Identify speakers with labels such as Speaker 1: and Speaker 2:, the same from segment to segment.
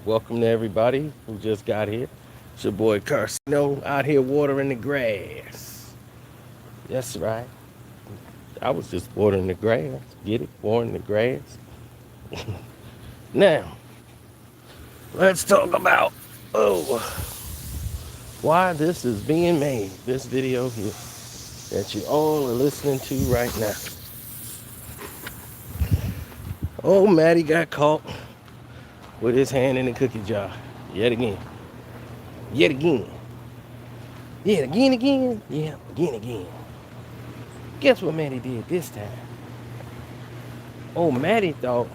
Speaker 1: Welcome to everybody who just got here. It's your boy Carsino out here watering the grass. That's right. I was just watering the grass. Get it? Watering the grass. Now, let's talk about oh why this is being made. This video here that you all are listening to right now. Oh, Matty got caught with his hand in the cookie jar. Yet again. Yet again. Yet again. Yeah, again. Guess what Matty did this time? Oh, Matty thought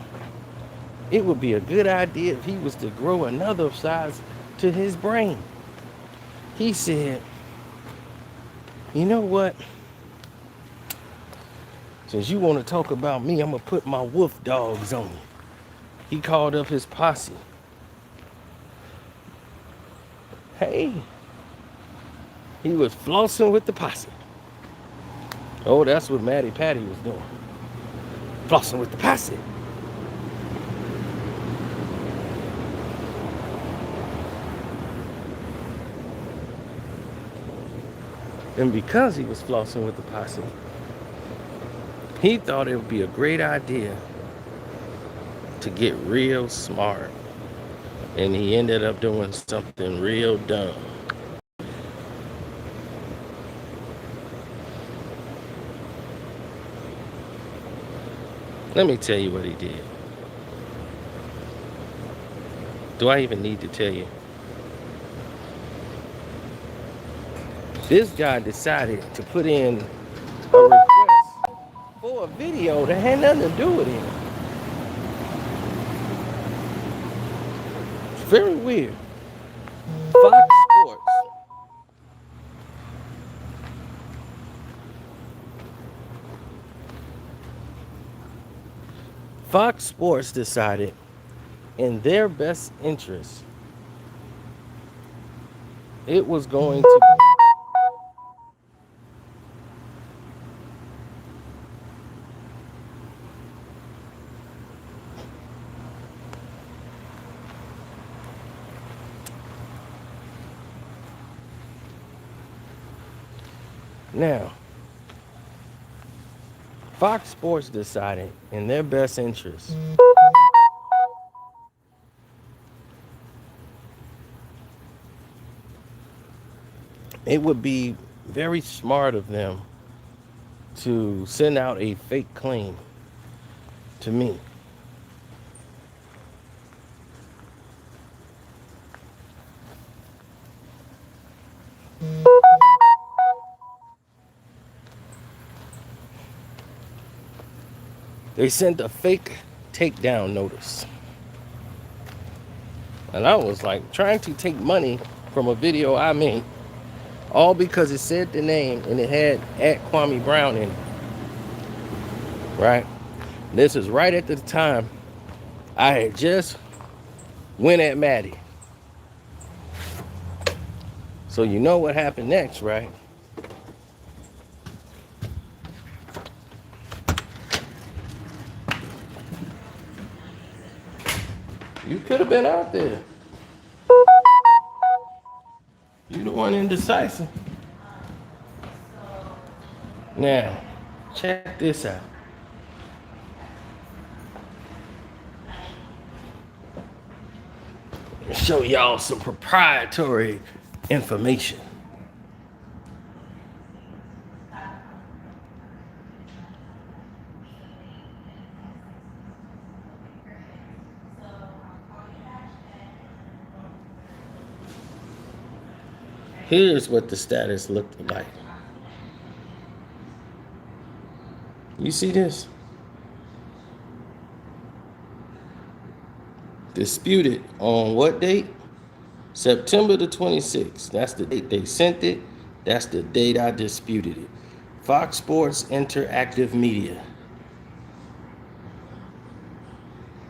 Speaker 1: it would be a good idea if he was to grow another size to his brain. He said, you know what? Since you want to talk about me, I'm going to put my wolf dogs on you. He called up his posse. Hey, he was flossing with the posse. Oh, that's what Matty Patty was doing. Flossing with the posse. And because he was flossing with the posse, he thought it would be a great idea to get real smart. And he ended up doing something real dumb. Let me tell you what he did. Do I even need to tell you? This guy decided to put in a request for a video that had nothing to do with him. It's very weird. Fox Sports. Fox Sports decided in their best interest it was going to now Fox Sports decided in their best interest it would be very smart of them to send out a fake claim to me. They sent a fake takedown notice. And I was like trying to take money from a video I made, all because it said the name and it had @Kwame Brown in it. Right? This is right at the time I had just went at Matty. So you know what happened next, right? You could have been out there. You the one indecisive. Now, check this out. Show y'all some proprietary information. Here's what the status looked like. You see this? Disputed on what date? September the 26th. That's the date they sent it. That's the date I disputed it. Fox Sports Interactive Media.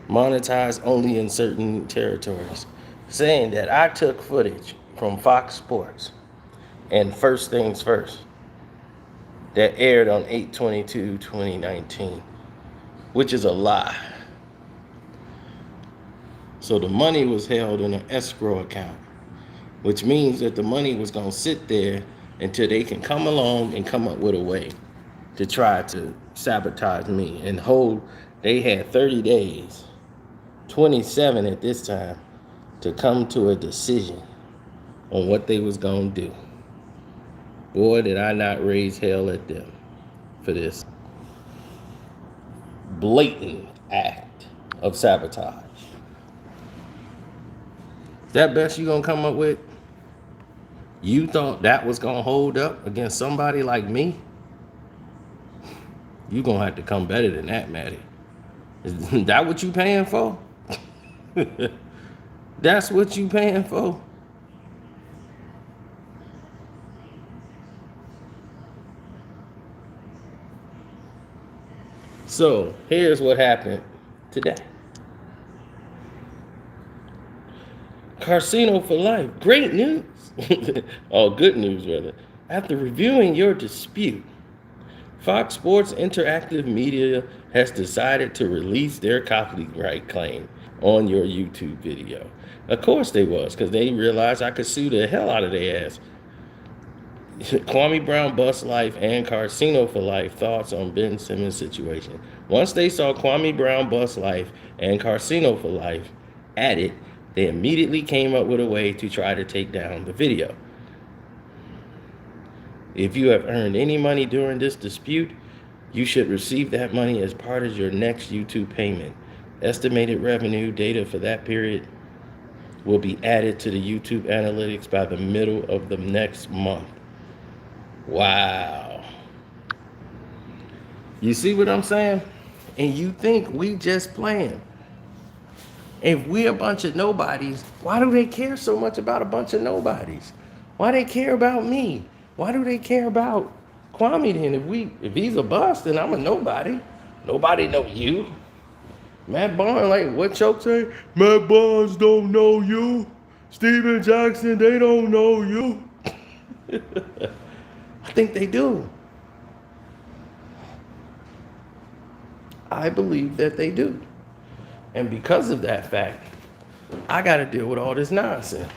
Speaker 1: Monetized only in certain territories. Saying that I took footage from Fox Sports and First Things First that aired on 8/22/2019, which is a lie. So the money was held in an escrow account, which means that the money was going to sit there until they can come along and come up with a way to try to sabotage me and hold. They had 30 days, 27 at this time, to come to a decision on what they was going to do. Boy, did I not raise hell at them for this blatant act of sabotage. Is that best you gonna come up with? You thought that was gonna hold up against somebody like me? You gonna have to come better than that, Matty. Is that what you paying for? That's what you paying for? So here's what happened today. Casino for life. Great news. Oh, good news, rather. After reviewing your dispute, Fox Sports Interactive Media has decided to release their copyright claim on your YouTube video. Of course they was, because they realized I could sue the hell out of their ass. Kwame Brown Bust Life and Casino for Life thoughts on Ben Simmons' situation. Once they saw Kwame Brown Bust Life and Casino for Life at it, they immediately came up with a way to try to take down the video. If you have earned any money during this dispute, you should receive that money as part of your next YouTube payment. Estimated revenue data for that period will be added to the YouTube analytics by the middle of the next month. Wow. You see what I'm saying? And you think we just playing. If we a bunch of nobodies, why do they care so much about a bunch of nobodies? Why they care about me? Why do they care about Kwame then? If he's a bust, then I'm a nobody. Nobody know you. Matt Barnes, like what Choke say? Matt Barnes don't know you. Steven Jackson, they don't know you. I think they do. I believe that they do. And because of that fact, I got to deal with all this nonsense.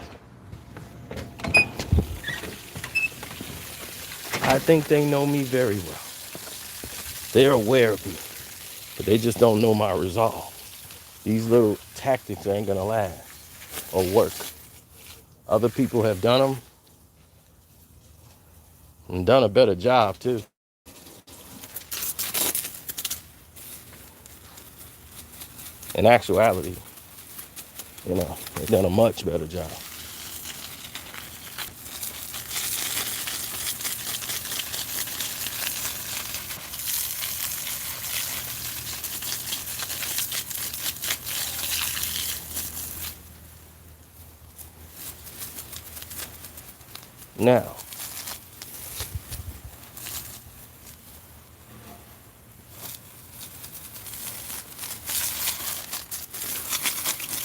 Speaker 1: I think they know me very well. They're aware of me, but they just don't know my resolve. These little tactics ain't going to last or work. Other people have done them and done a better job, too. In actuality, they've done a much better job. Now,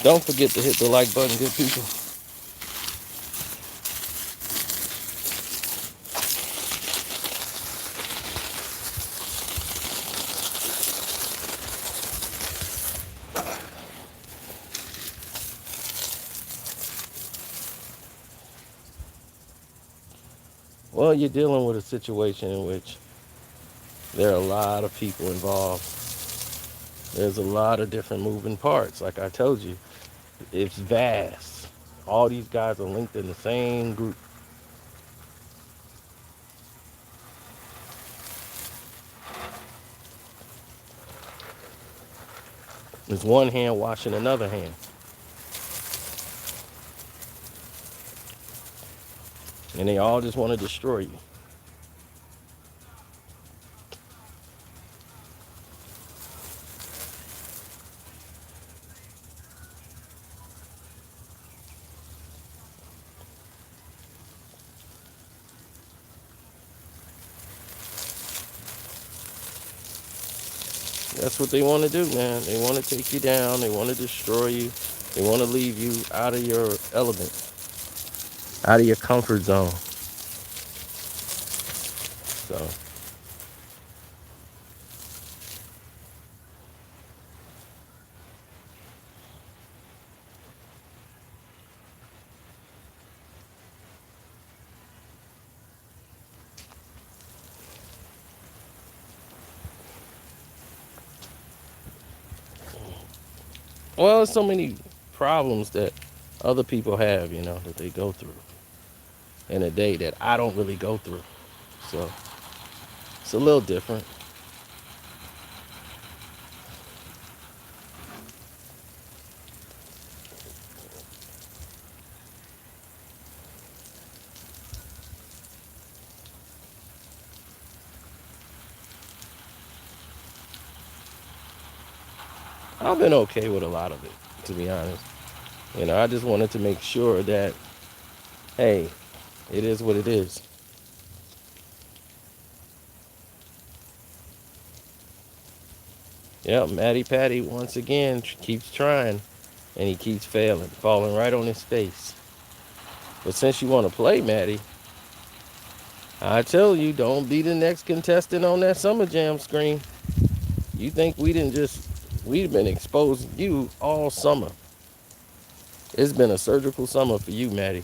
Speaker 1: don't forget to hit the like button, good people. Well, you're dealing with a situation in which there are a lot of people involved. There's a lot of different moving parts. Like I told you, it's vast. All these guys are linked in the same group. There's one hand washing another hand. And they all just want to destroy you. That's what they want to do, man. They want to take you down. They want to destroy you. They want to leave you out of your element, out of your comfort zone. So, Well, there's so many problems that other people have, that they go through in a day that I don't really go through. So it's a little different. I've been okay with a lot of it, to be honest. I just wanted to make sure that, hey, it is what it is. Yeah, Matty Patty once again keeps trying, and he keeps failing, falling right on his face. But since you want to play, Matty, I tell you, don't be the next contestant on that Summer Jam screen. You think we've been exposing you all summer. It's been a surgical summer for you, Matty.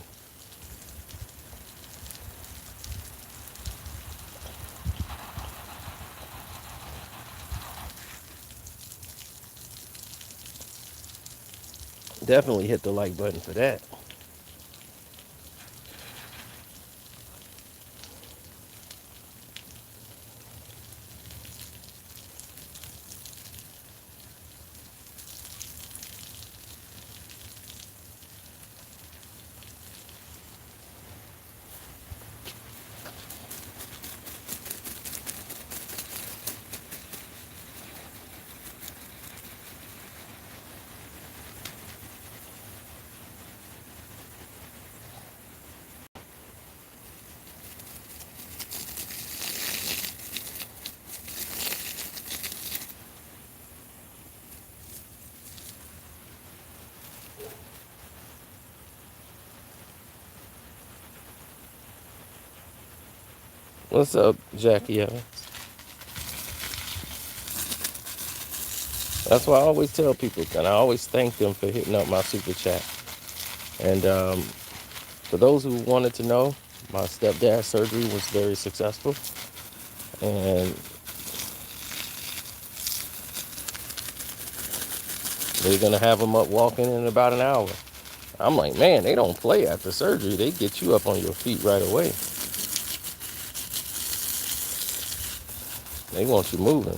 Speaker 1: Definitely hit the like button for that. What's up, Jackie Evans? That's why I always tell people, and I always thank them for hitting up my super chat. And for those who wanted to know, my stepdad's surgery was very successful. And they're going to have him up walking in about an hour. I'm like, man, they don't play after surgery. They get you up on your feet right away. They want you moving.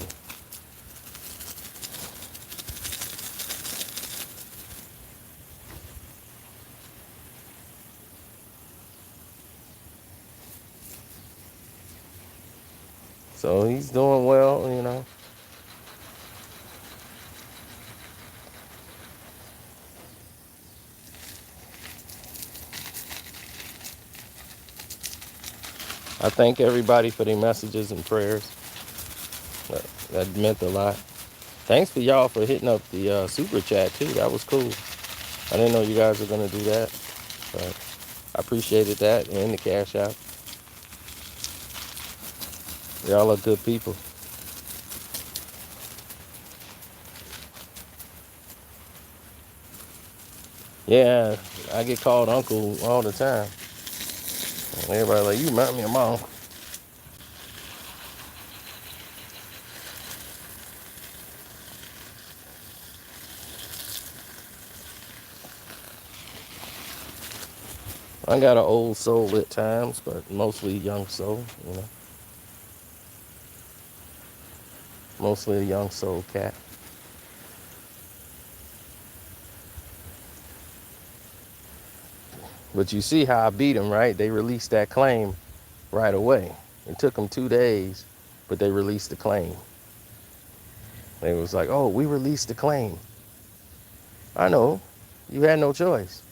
Speaker 1: So he's doing well. I thank everybody for their messages and prayers. That meant a lot. Thanks for y'all for hitting up the super chat too. That was cool. I didn't know you guys were gonna do that, but I appreciated that and the cash out. Y'all are good people. Yeah, I get called uncle all the time. Everybody like, you remind me of my uncle. I got an old soul at times, but mostly young soul. Mostly a young soul cat. But you see how I beat him, right? They released that claim right away. It took them 2 days, but they released the claim. They was like, oh, we released the claim. I know. You had no choice.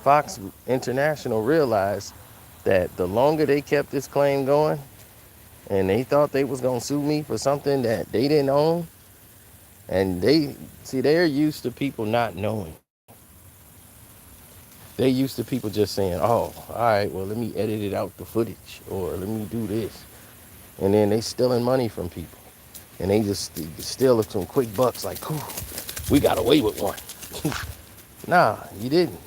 Speaker 1: Fox International realized that the longer they kept this claim going, and they thought they was going to sue me for something that they didn't own, and they're used to people not knowing. They used to people just saying, oh, all right, well, let me edit it out the footage, or let me do this. And then they stealing money from people. And they just steal some quick bucks like, cool, we got away with one. Nah, you didn't.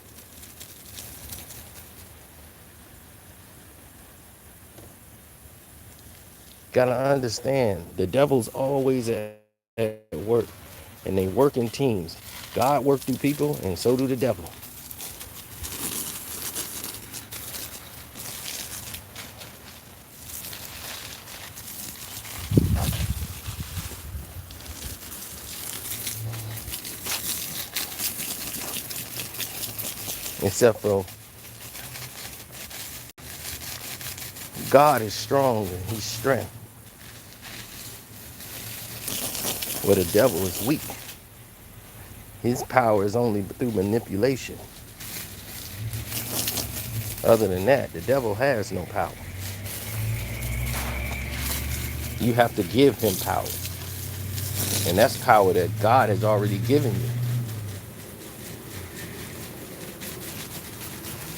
Speaker 1: Gotta understand, the devil's always at work, and they work in teams. God works through people, and so do the devil. Except for God is strong and he's strength, where the devil is weak. His power is only through manipulation. Other than that, the devil has no power. You have to give him power. And that's power that God has already given you.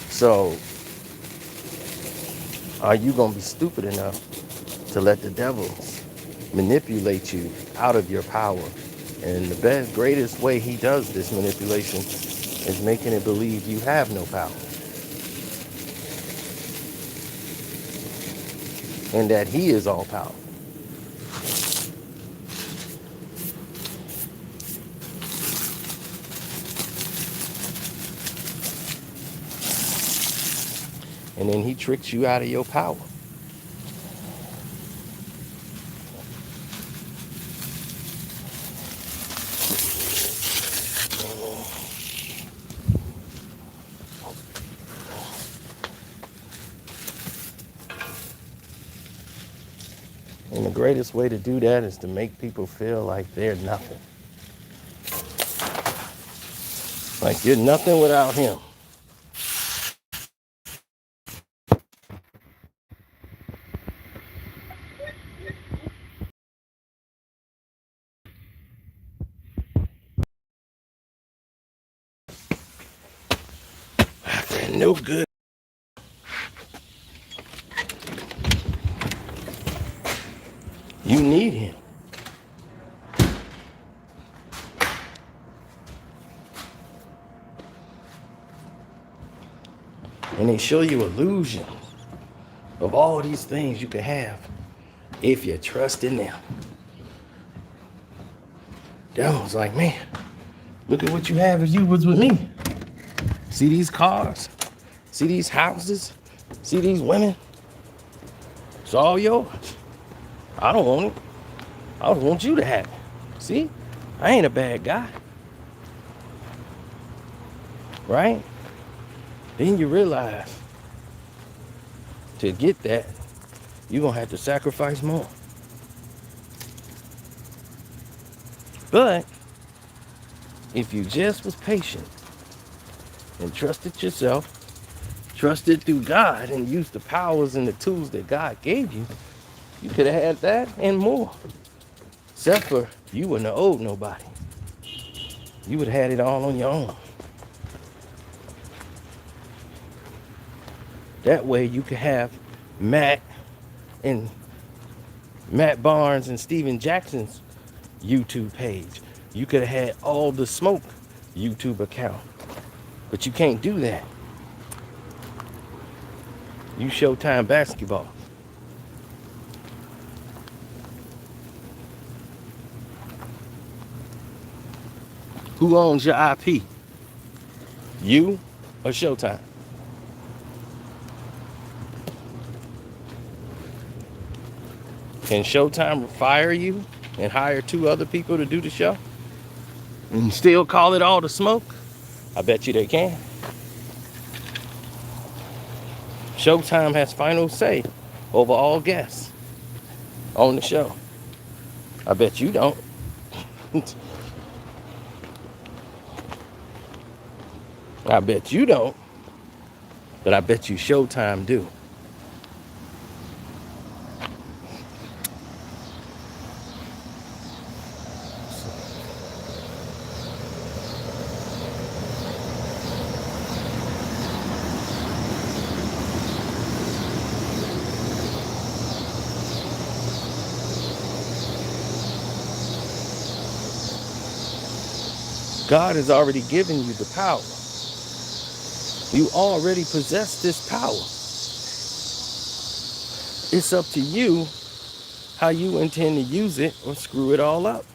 Speaker 1: So, are you going to be stupid enough to let the devil manipulate you out of your power? And the greatest way he does this manipulation is making it believe you have no power. And that he is all powerful. And then he tricks you out of your power. And the greatest way to do that is to make people feel like they're nothing. Like you're nothing without him. They're no good. You need him. And they show you illusions of all these things you can have if you trust in them. Devil's like, man, look at what you have if you was with me. See these cars? See these houses? See these women? It's all yours. I don't want it. I don't want you to have it. See? I ain't a bad guy. Right? Then you realize to get that, you're going to have to sacrifice more. But if you just was patient and trusted yourself, trusted through God, and used the powers and the tools that God gave you, you could have had that and more. Except for you wouldn't have owed nobody. You would have had it all on your own. That way you could have Matt Barnes and Steven Jackson's YouTube page. You could have had All the Smoke YouTube account. But you can't do that. You Showtime basketball. Who owns your IP? You or Showtime? Can Showtime fire you and hire 2 other people to do the show and still call it All the Smoke? I bet you they can. Showtime has final say over all guests on the show. I bet you don't. I bet you don't, but I bet you Showtime do. God has already given you the power. You already possess this power. It's up to you how you intend to use it or screw it all up.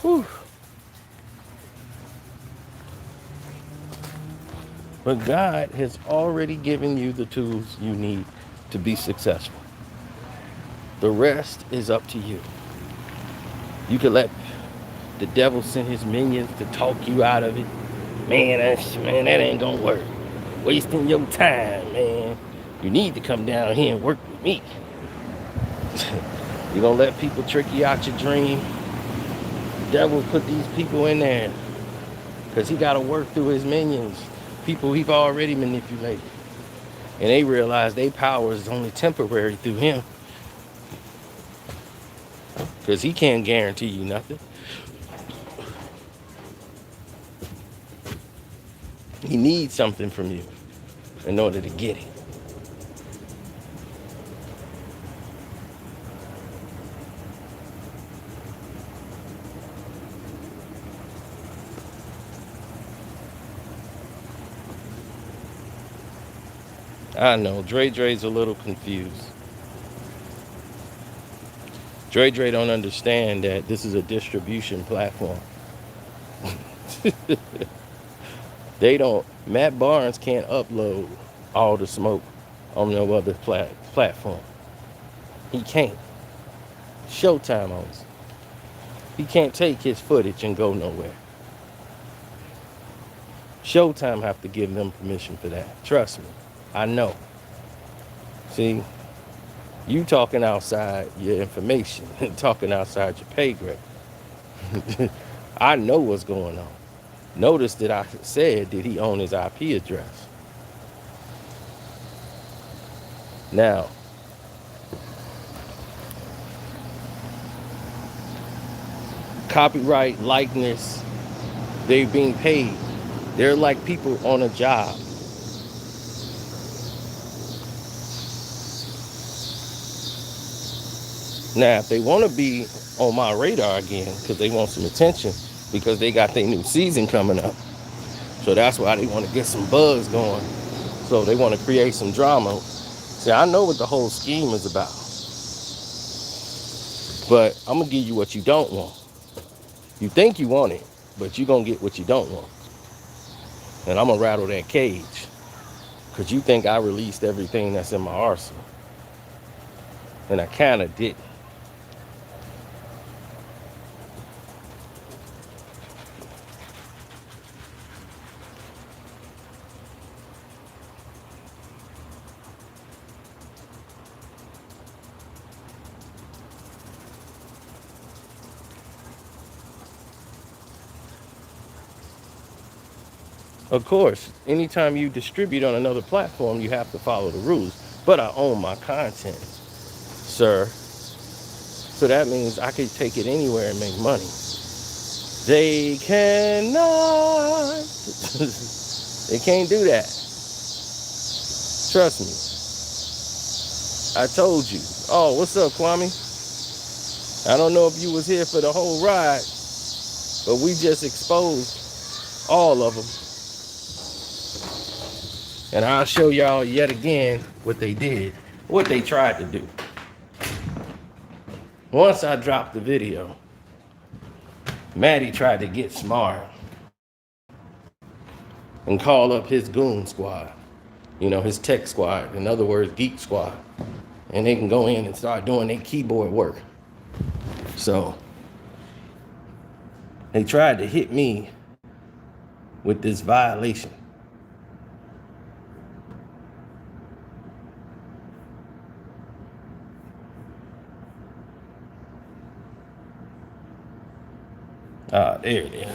Speaker 1: Whew. But God has already given you the tools you need to be successful. The rest is up to you. You can let the devil send his minions to talk you out of it. Man, that ain't gonna work. Wasting your time, man. You need to come down here and work with me. You're gonna let people trick you out your dream. The devil put these people in there because he gotta work through his minions. People he've already manipulated. And they realize their power is only temporary through him. Because he can't guarantee you nothing. He needs something from you in order to get it. I know, Dre's a little confused. Dre don't understand that this is a distribution platform. Matt Barnes can't upload all the smoke on no other platform. He can't. Showtime owns it. He can't take his footage and go nowhere. Showtime have to give them permission for that. Trust me. I know. See, you talking outside your information, talking outside your pay grade. I know what's going on. Notice that I said, did he own his IP address? Now, copyright, likeness, they're being paid. They're like people on a job. Now, if they want to be on my radar again, because they want some attention, because they got their new season coming up. So that's why they want to get some buzz going. So they want to create some drama. See, I know what the whole scheme is about. But I'm going to give you what you don't want. You think you want it, but you're going to get what you don't want. And I'm going to rattle that cage. Because you think I released everything that's in my arsenal. And I kind of didn't. Of course, anytime you distribute on another platform, you have to follow the rules. But I own my content, sir. So that means I could take it anywhere and make money. They cannot. They can't do that. Trust me. I told you. Oh, what's up, Kwame? I don't know if you was here for the whole ride, but we just exposed all of them. And I'll show y'all yet again what they did, what they tried to do. Once I dropped the video, Matty tried to get smart and call up his goon squad, his tech squad, in other words, Geek Squad. And they can go in and start doing their keyboard work. So they tried to hit me with this violation. There it is.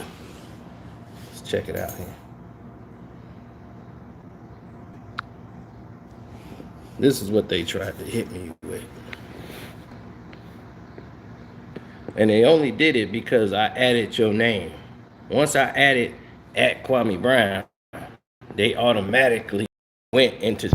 Speaker 1: Let's check it out here. This is what they tried to hit me with. And they only did it because I added your name. Once I added at Kwame Bryant, they automatically went into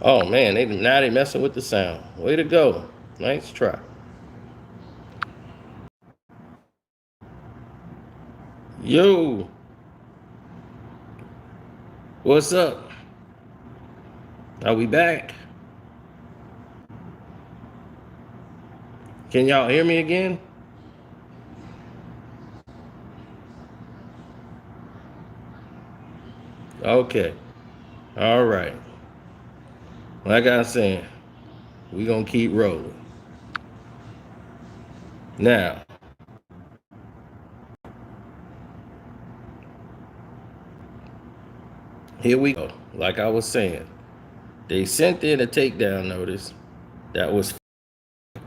Speaker 1: Oh man, now they messing with the sound. Way to go. Nice try. Yo, what's up? Are we back? Can y'all hear me again? Okay. All right. Like I was saying, we gonna keep rolling. Now, here we go. Like I was saying, they sent in a takedown notice that was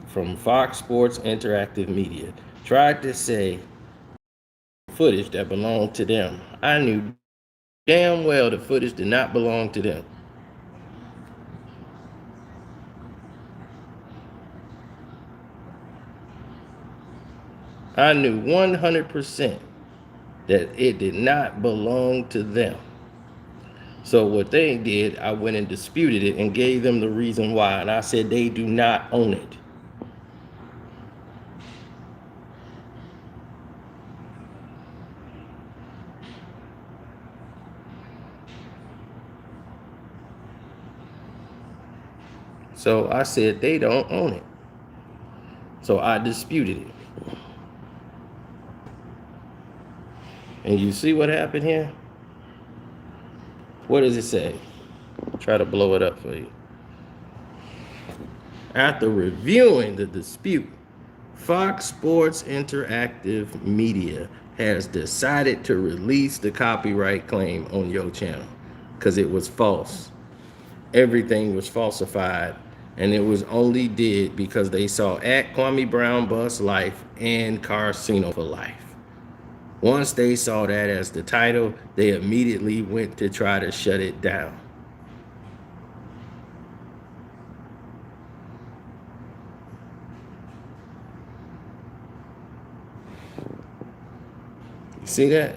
Speaker 1: from Fox Sports Interactive Media. Tried to say footage that belonged to them. I knew damn well the footage did not belong to them. I knew 100% that it did not belong to them. So what they did, I went and disputed it and gave them the reason why. And I said they do not own it. So I said they don't own it. So I disputed it. And you see what happened here? What does it say? Try to blow it up for you. After reviewing the dispute, Fox Sports Interactive Media has decided to release the copyright claim on your channel because it was false. Everything was falsified, and it was only did because they saw at Kwame Brown Bus Life and Casino for Life. Once they saw that as the title, they immediately went to try to shut it down. You see that?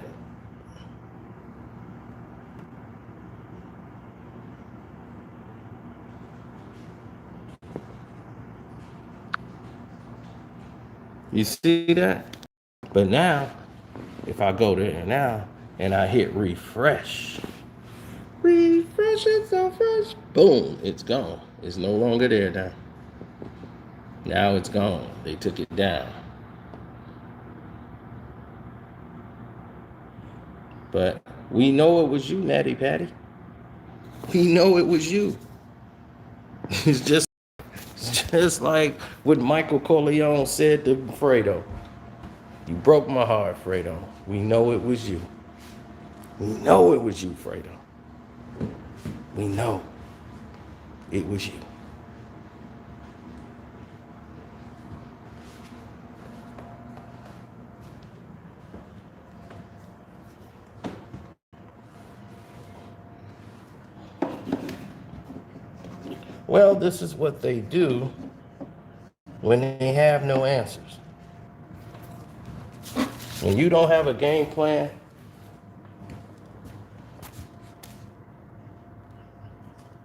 Speaker 1: You see that? But now, if I go there now and I hit refresh it so fresh, boom, it's gone. It's no longer there now. Now it's gone. They took it down. But we know it was you, Natty Patty. We know it was you. It's just like what Michael Corleone said to Fredo. You broke my heart, Fredo. We know it was you. We know it was you, Fredo. We know it was you. Well, this is what they do when they have no answers. When you don't have a game plan,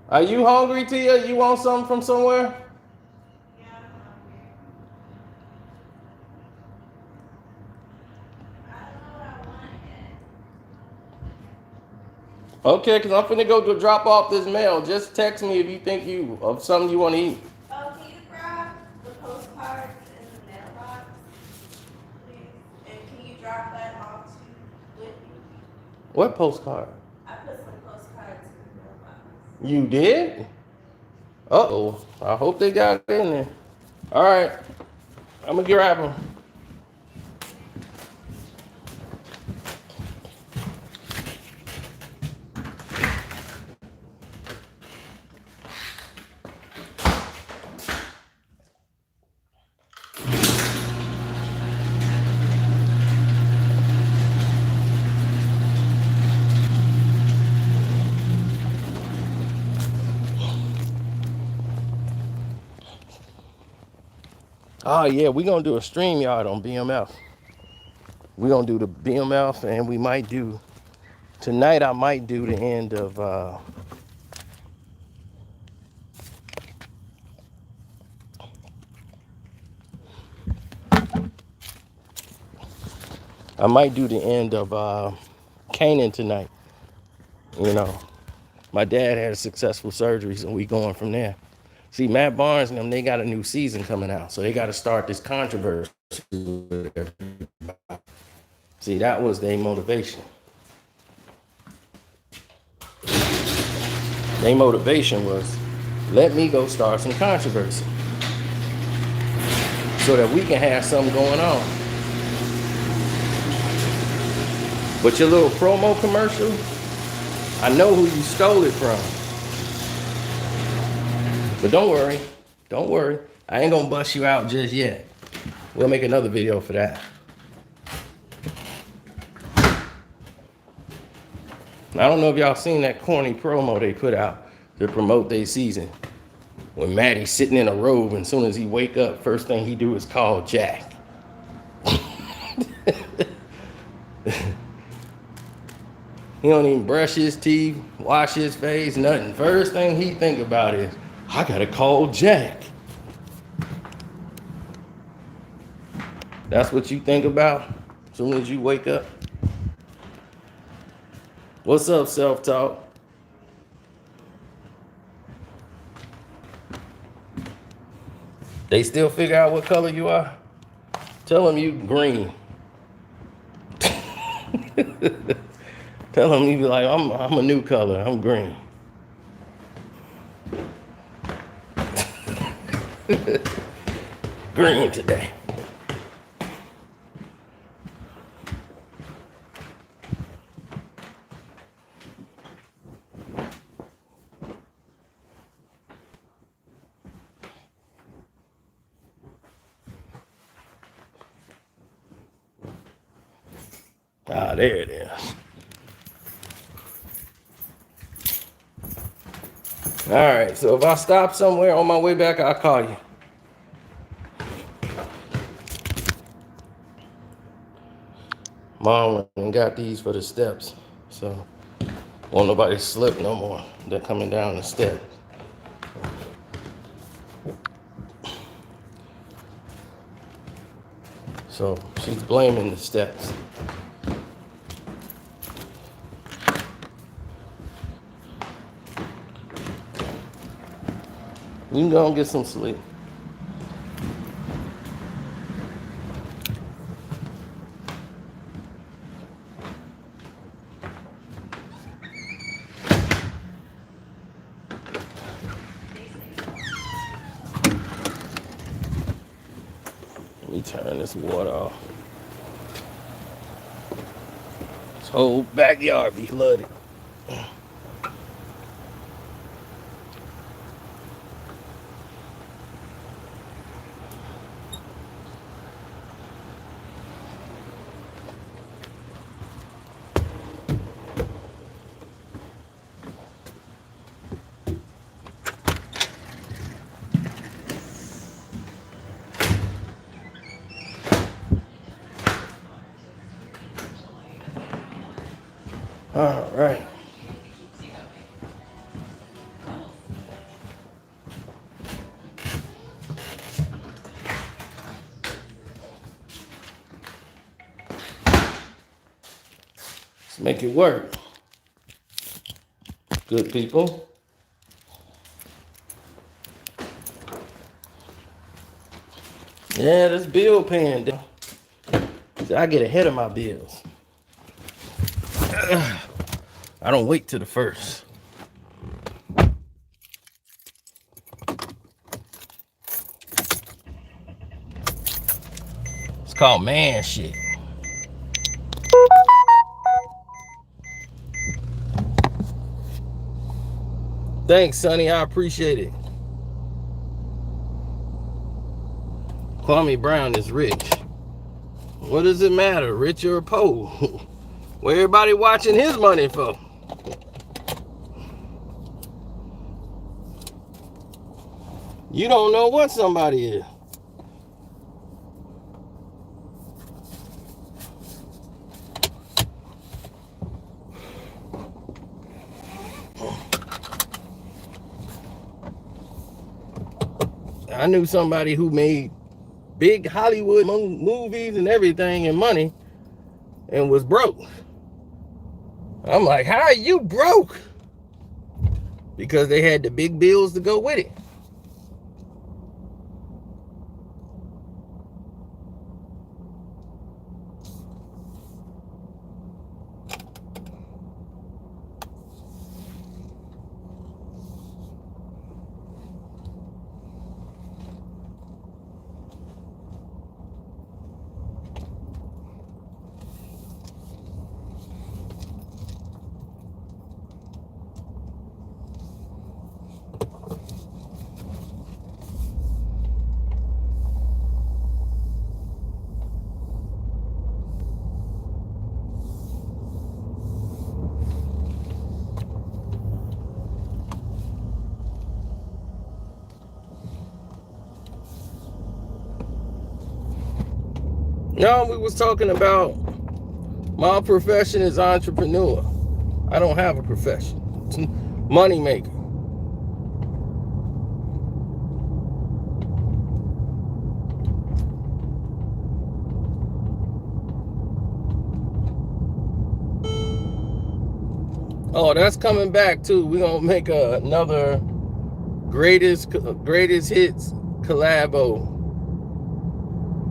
Speaker 1: are you hungry, Tia? You want something from somewhere? Okay, because I'm finna go to drop off this mail. Just text me if you think you of something you want to eat.
Speaker 2: Oh, can you grab the postcards in the mailbox, please? And can you drop that off to Whitney?
Speaker 1: What postcard?
Speaker 2: I put some postcards in the mailbox.
Speaker 1: You did? Uh-oh. I hope they got it in there. All right. I'm going to grab them. Oh, yeah, we're going to do a stream yard on BMF. We're going to do the BMF, and we might do, tonight I might do the end of I might do the end of Canaan tonight. You know, my dad had a successful surgery, so we going from there. See, Matt Barnes and them, they got a new season coming out, so they got to start this controversy with everybody. See, that was their motivation. Their motivation was, let me go start some controversy so that we can have something going on. But your little promo commercial, I know who you stole it from. But don't worry. I ain't gonna bust you out just yet. We'll make another video for that. I don't know if y'all seen that corny promo they put out to promote their season. When Matty's sitting in a robe, and as soon as he wake up, first thing he do is call Jack. He don't even brush his teeth, wash his face, nothing. First thing he think about is, I gotta call Jack. That's what you think about as soon as you wake up? What's up, self-talk? They still figure out what color you are? Tell them you green. Tell them you be like, I'm a new color, I'm green. Green today. Ah, there it is. All right, so if I stop somewhere on my way back, I'll call you. Mom went and got these for the steps, so won't nobody slip no more. They're coming down the steps. So she's blaming the steps. You can go and get some sleep. Let me turn this water off. This whole backyard be flooded. All right. Let's make it work. Good people. Yeah, this bill paying. I get ahead of my bills. I don't wait till the first. It's called man shit. Thanks, Sonny. I appreciate it. Kwame Brown is rich. What does it matter, rich or poor? Where everybody watching his money for? You don't know what somebody is. I knew somebody who made big Hollywood movies and everything and money, and was broke. I'm like, how are you broke? Because they had the big bills to go with it. No, we was talking about my profession is entrepreneur. I don't have a profession. Money maker. Oh, that's coming back too. We're gonna make another greatest hits collabo.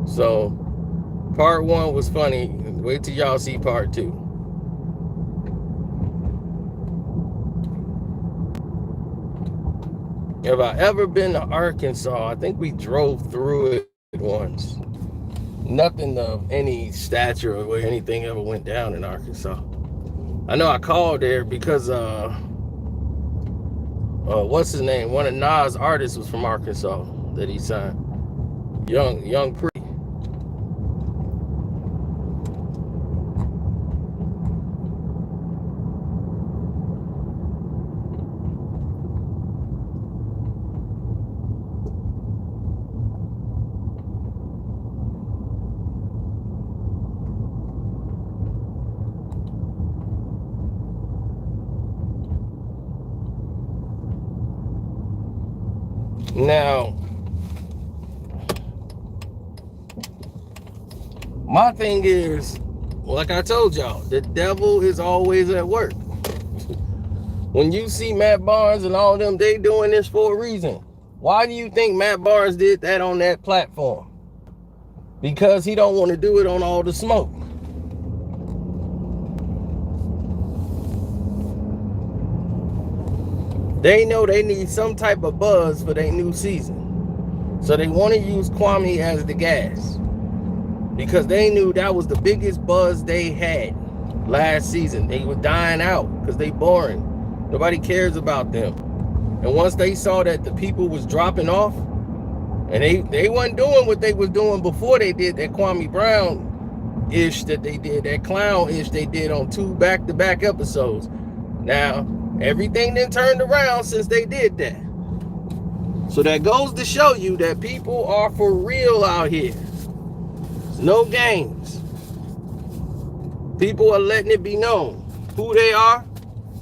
Speaker 1: So part 1 was funny. Wait till y'all see part 2. Have I ever been to Arkansas? I think we drove through it once. Nothing of any stature or where anything ever went down in Arkansas. I know I called there because what's his name? One of Nas' artists was from Arkansas that he signed. Young Pre. Now, my thing is, like I told y'all, the devil is always at work. When you see Matt Barnes and all of them, they doing this for a reason. Why do you think Matt Barnes did that on that platform? Because he don't want to do it on all the smoke. They know they need some type of buzz for their new season. So they want to use Kwame as the gas. Because they knew that was the biggest buzz they had last season. They were dying out because they boring. Nobody cares about them. And once they saw that the people was dropping off, and they wasn't doing what they was doing before they did that Kwame Brown-ish that they did, that clown-ish they did on 2 back-to-back episodes. Now, everything then turned around since they did that. So that goes to show you that people are for real out here. There's no games. People are letting it be known who they are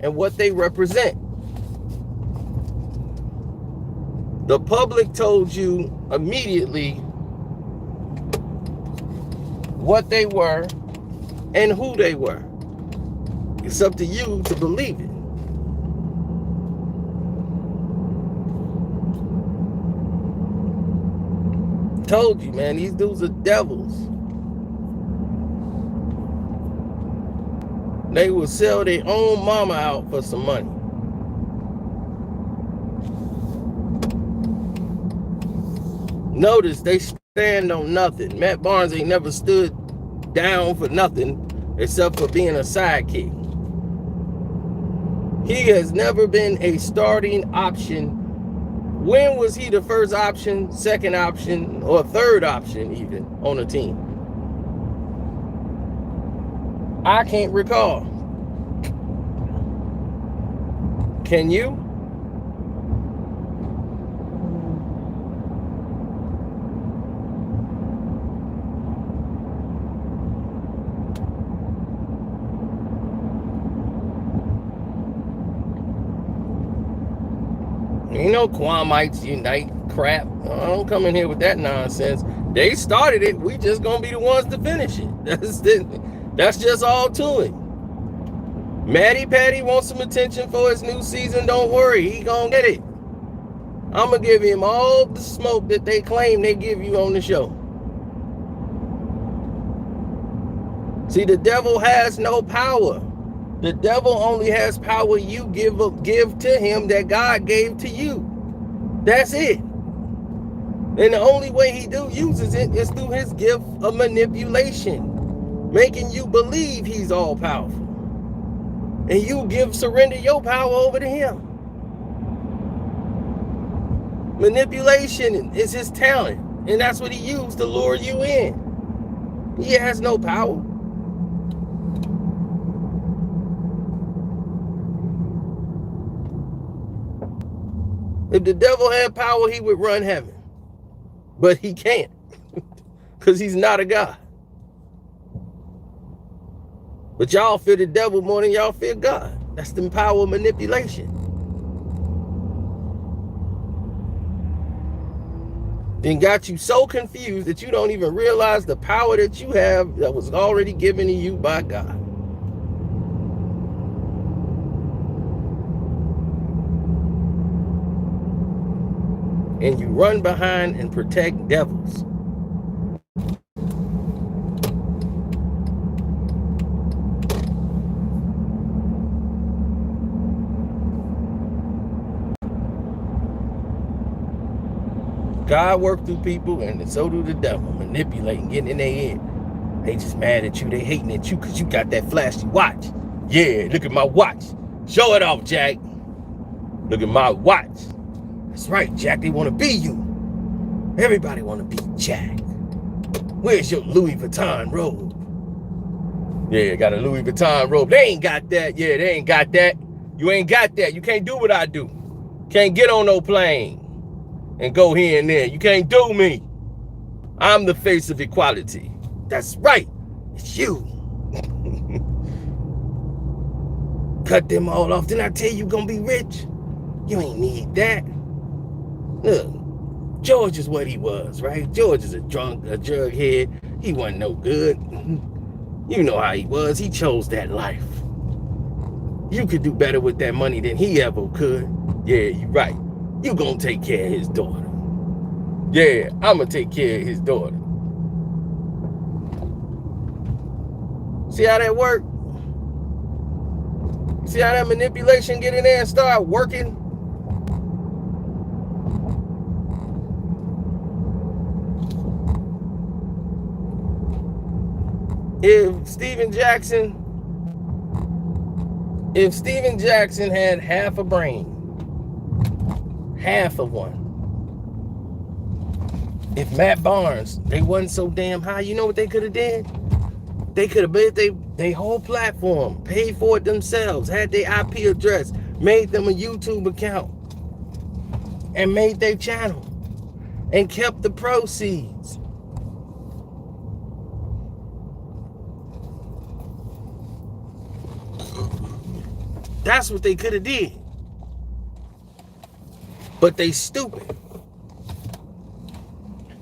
Speaker 1: and what they represent. The public told you immediately what they were and who they were. It's up to you to believe it. Told you, man, these dudes are devils. They will sell their own mama out for some money. Notice they stand on nothing. Matt Barnes ain't never stood down for nothing except for being a sidekick. He has never been a starting option. When was he the first option, second option, or third option even on a team? I can't recall. Can you? Ain't no Quamites unite crap. I don't come in here with that nonsense. They started it. We just gonna be the ones to finish it. That's just all to it. Matty Patty wants some attention for his new season. Don't worry, he gonna get it. I'm gonna give him all the smoke that they claim they give you on the show. See, the devil has no power. The devil only has power you give to him that God gave to you. That's it. And the only way he uses it is through his gift of manipulation, making you believe he's all powerful. And you surrender your power over to him. Manipulation is his talent, and that's what he used to lure you in. He has no power. If the devil had power, he would run heaven. But he can't, because he's not a God. But y'all fear the devil more than y'all fear God. That's the power of manipulation. Then got you so confused that you don't even realize the power that you have that was already given to you by God. And you run behind and protect devils. God works through people, and so do the devil, manipulating, getting in their head. They just mad at you. They hating at you because you got that flashy watch. Yeah, look at my watch. Show it off, Jack. Look at my watch. That's right, Jack. They want to be you. Everybody want to be Jack. Where's your Louis Vuitton robe? Yeah, got a Louis Vuitton robe. They ain't got that. Yeah, they ain't got that. You ain't got that. You can't do what I do. Can't get on no plane and go here and there. You can't do me. I'm the face of equality. That's right. It's you. Cut them all off. Didn't I tell you gonna be rich? You ain't need that. Look, George is what he was, right? George is a drunk, a drug head. He wasn't no good. You know how he was. He chose that life. You could do better with that money than he ever could. Yeah, you're right. You gonna take care of his daughter. Yeah, I'm gonna take care of his daughter. See how that work? See how that manipulation get in there and start working? If Steven Jackson had half a brain, half of one. If Matt Barnes, they wasn't so damn high, you know what they could have did? They could have made their whole platform, paid for it themselves, had their IP address, made them a YouTube account, and made their channel, and kept the proceeds. That's what they could have did. But they stupid.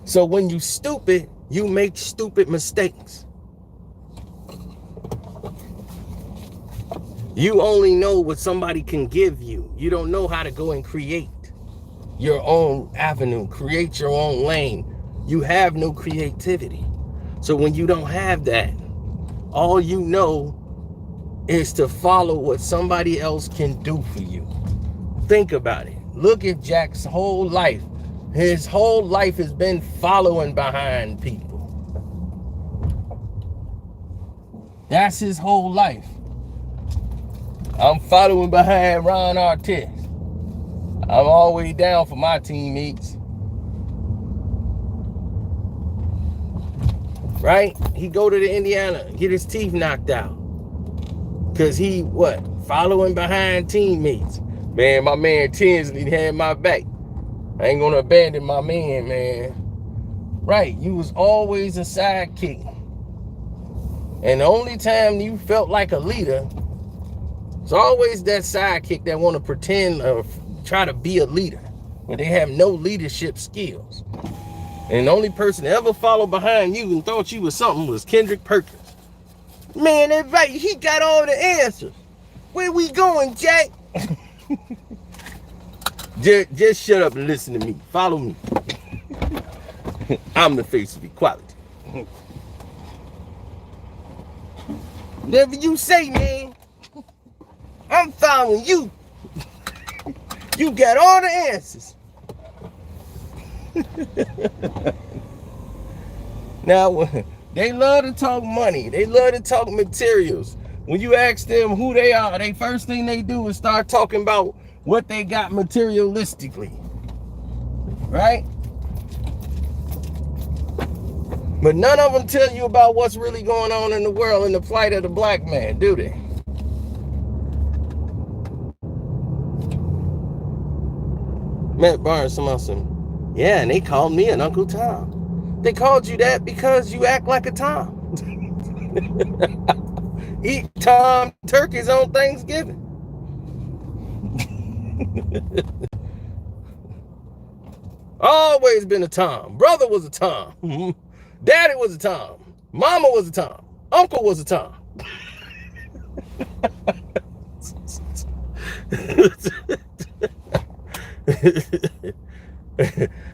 Speaker 1: So when you stupid, you make stupid mistakes. You only know what somebody can give you. You don't know how to go and create your own avenue, create your own lane. You have no creativity. So when you don't have that, all you know is to follow what somebody else can do for you. Think about it. Look at Jack's whole life. His whole life has been following behind people. That's his whole life. I'm following behind Ron Artest. I'm always down for my teammates. Right? He go to the Indiana, get his teeth knocked out. Because he, following behind teammates. Man, my man Tinsley had my back. I ain't gonna abandon my man. Right, you was always a sidekick. And the only time you felt like a leader, it's always that sidekick that want to pretend or try to be a leader, but they have no leadership skills. And the only person that ever followed behind you and thought you was something was Kendrick Perkins. Man, everybody, he got all the answers. Where we going, Jack? just shut up and listen to me. Follow me. I'm the face of equality. Whatever you say, man. I'm following you. You got all the answers. Now, they love to talk money. They love to talk materials. When you ask them who they are, they first thing they do is start talking about what they got materialistically. Right? But none of them tell you about what's really going on in the world and the plight of the black man, do they? Matt Barnes, some, yeah, and they called me an Uncle Tom. They called you that because you act like a Tom. Eat Tom turkeys on Thanksgiving. Always been a Tom. Brother was a Tom. Daddy was a Tom. Mama was a Tom. Uncle was a Tom.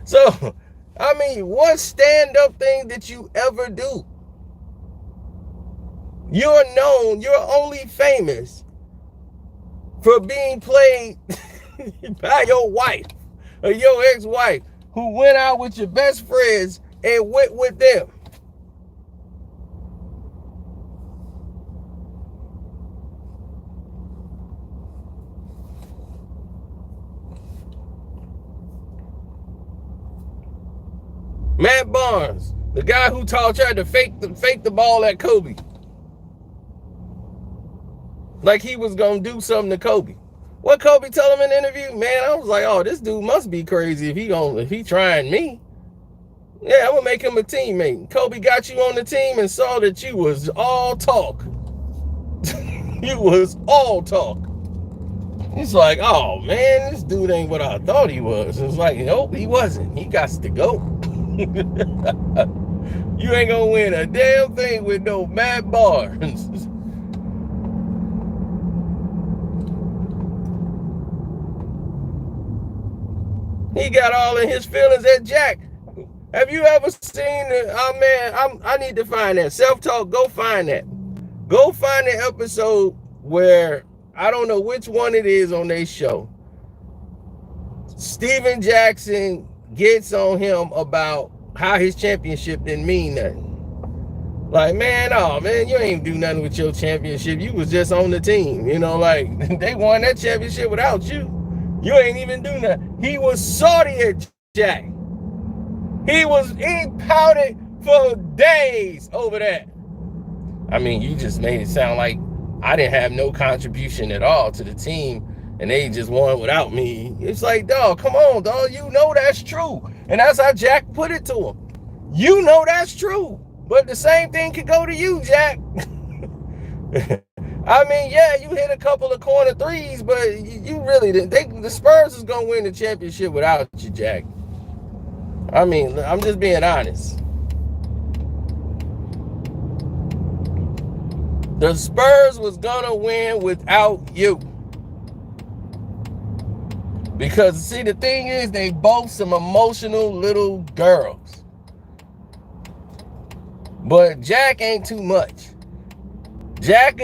Speaker 1: So, I mean, what stand-up thing did you ever do? You're known, you're only famous for being played by your wife or your ex-wife who went out with your best friends and went with them. Matt Barnes, the guy who tried to fake the ball at Kobe. Like he was gonna do something to Kobe. What Kobe told him in the interview? Man, I was like, oh, this dude must be crazy if he trying me. Yeah, I'm gonna make him a teammate. Kobe got you on the team and saw that you was all talk. You was all talk. He's like, oh man, this dude ain't what I thought he was. It's like, nope, he wasn't. He got to go. You ain't gonna win a damn thing with no Matt Barnes. He got all in his feelings at Jack. Have you ever seen I need to find that. Self-talk, go find that. Go find the episode where, I don't know which one it is on their show. Steven Jackson gets on him about how his championship didn't mean nothing. Like, man, oh man, you ain't do nothing with your championship. You was just on the team. You know, like, they won that championship without you. You ain't even do nothing. He was salty at Jack. He pouted for days over that. I mean, you just made it sound like I didn't have no contribution at all to the team and they just won without me. It's like, dog, come on, dog. You know that's true. And that's how Jack put it to him. You know that's true. But the same thing could go to you, Jack. I mean, yeah, you hit a couple of corner threes, but you really didn't. The Spurs is going to win the championship without you, Jack. I mean, I'm just being honest. The Spurs was going to win without you. Because, see, the thing is, they both some emotional little girls. But Jack ain't too much. Jack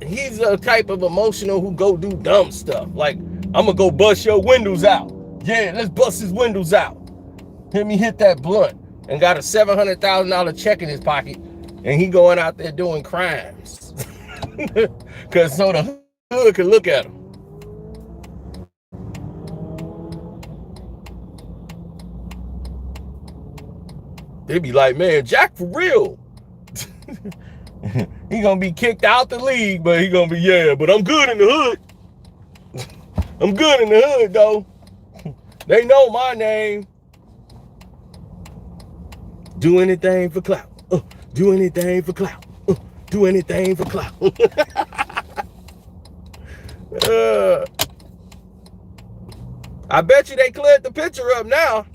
Speaker 1: he's a type of emotional who go do dumb stuff. Like, I'm going to go bust your windows out. Yeah, let's bust his windows out. Let me hit that blunt. And got a $700,000 check in his pocket. And he going out there doing crimes. Because so the hood can look at him. They be like, man, Jack for real. He gonna be kicked out the league, but he gonna be, yeah, but I'm good in the hood. I'm good in the hood, though. They know my name. Do anything for clout. Do anything for clout. Do anything for clout. I bet you they cleared the picture up now.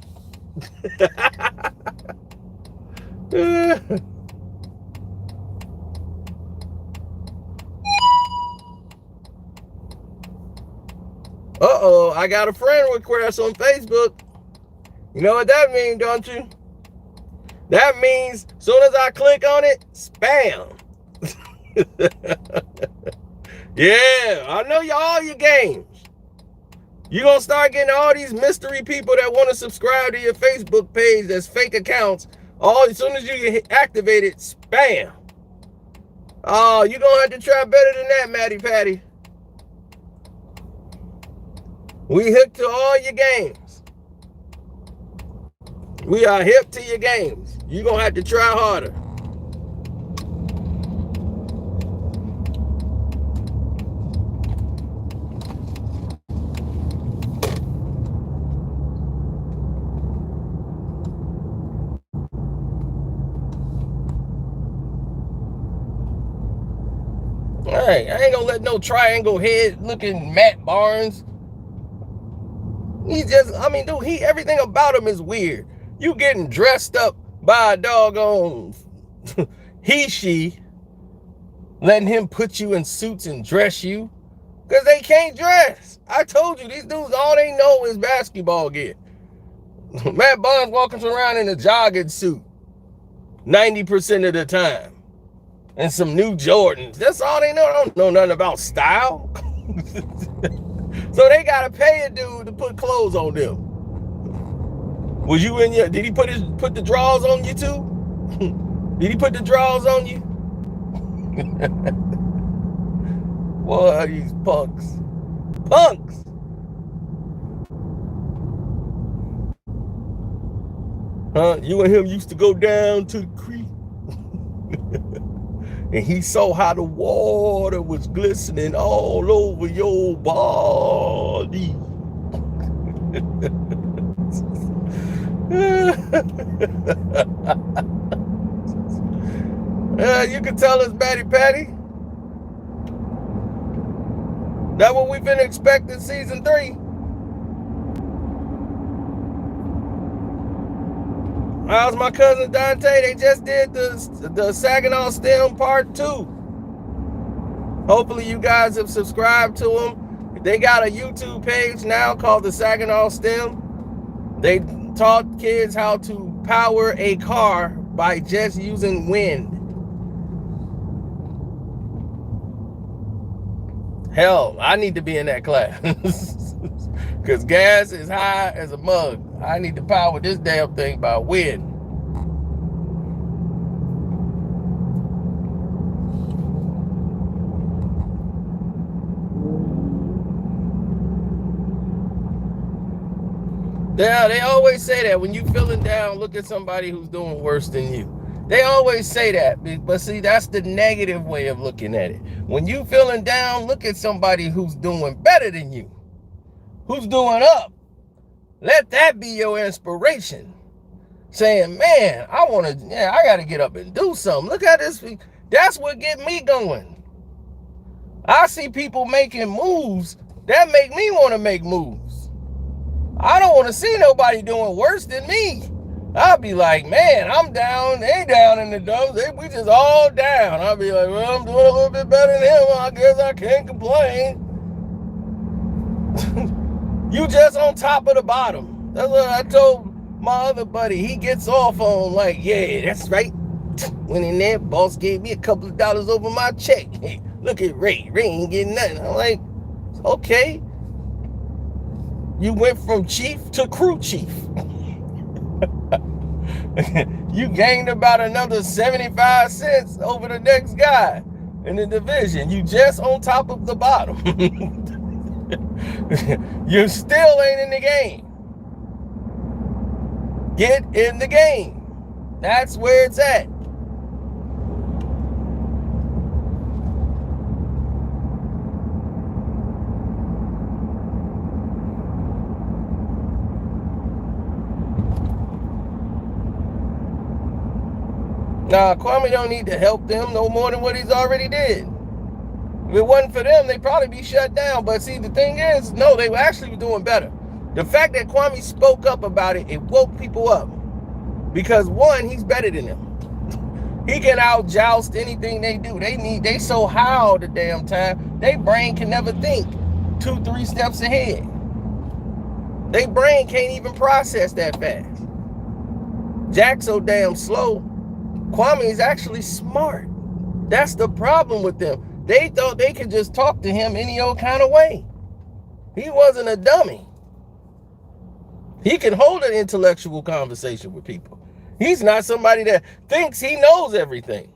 Speaker 1: Uh-oh, I got a friend request on Facebook. You know what that means, don't you? That means as soon as I click on it, spam. Yeah, I know all your games. You're going to start getting all these mystery people that want to subscribe to your Facebook page that's fake accounts. All as soon as you activate it, spam. Oh, you're going to have to try better than that, Matty Patty. We hooked to all your games. We are hip to your games. You're going to have to try harder. All right, I ain't gonna let no triangle head looking Matt Barnes. He's just, I mean, dude, everything about him is weird. You getting dressed up by a doggone she, letting him put you in suits and dress you, because they can't dress. I told you, these dudes, all they know is basketball gear. Matt Barnes walking around in a jogging suit 90% of the time. And some new Jordans. That's all they know. They don't know nothing about style. So they gotta pay a dude to put clothes on them. Was you in your? Did he put the drawers on you too? Did he put the drawers on you? Boy, these punks. Punks. Huh? You and him used to go down to the creek. And he saw how the water was glistening all over your body. You can tell us, Matty Patty. That's what we've been expecting season 3. How's my cousin Dante? They just did the Saginaw STEM part 2. Hopefully you guys have subscribed to them. They got a YouTube page now called the Saginaw STEM. They taught kids how to power a car by just using wind. Hell, I need to be in that class. Because gas is high as a mug. I need to power this damn thing by wind. Yeah, they always say that. When you feeling down, look at somebody who's doing worse than you. They always say that. But see, that's the negative way of looking at it. When you feeling down, look at somebody who's doing better than you. Who's doing up. Let that be your inspiration. Saying, man, I got to get up and do something. Look at this. That's what get me going. I see people making moves that make me want to make moves. I don't want to see nobody doing worse than me. I'll be like, man, I'm down. They down in the dumps. We just all down. I'll be like, well, I'm doing a little bit better than him. I guess I can't complain. You just on top of the bottom. That's what I told my other buddy. He gets off on like, yeah, that's right. Went in there, boss gave me a couple of dollars over my check. Hey, look at Ray. Ray ain't getting nothing. I'm like, okay. You went from chief to crew chief. You gained about another 75 cents over the next guy in the division. You just on top of the bottom. You still ain't in the game. Get in the game. That's where it's at. Nah, Kwame don't need to help them no more than what he's already did. If it wasn't for them, they'd probably be shut down. But see, the thing is, no, they were actually doing better. The fact that Kwame spoke up about it, it woke people up. Because one, he's better than them. He can out joust anything they do. They so high all the damn time, their brain can never think. 2-3 steps ahead. Their brain can't even process that fast. Jack's so damn slow. Kwame is actually smart. That's the problem with them. They thought they could just talk to him any old kind of way. He wasn't a dummy. He can hold an intellectual conversation with people. He's not somebody that thinks he knows everything.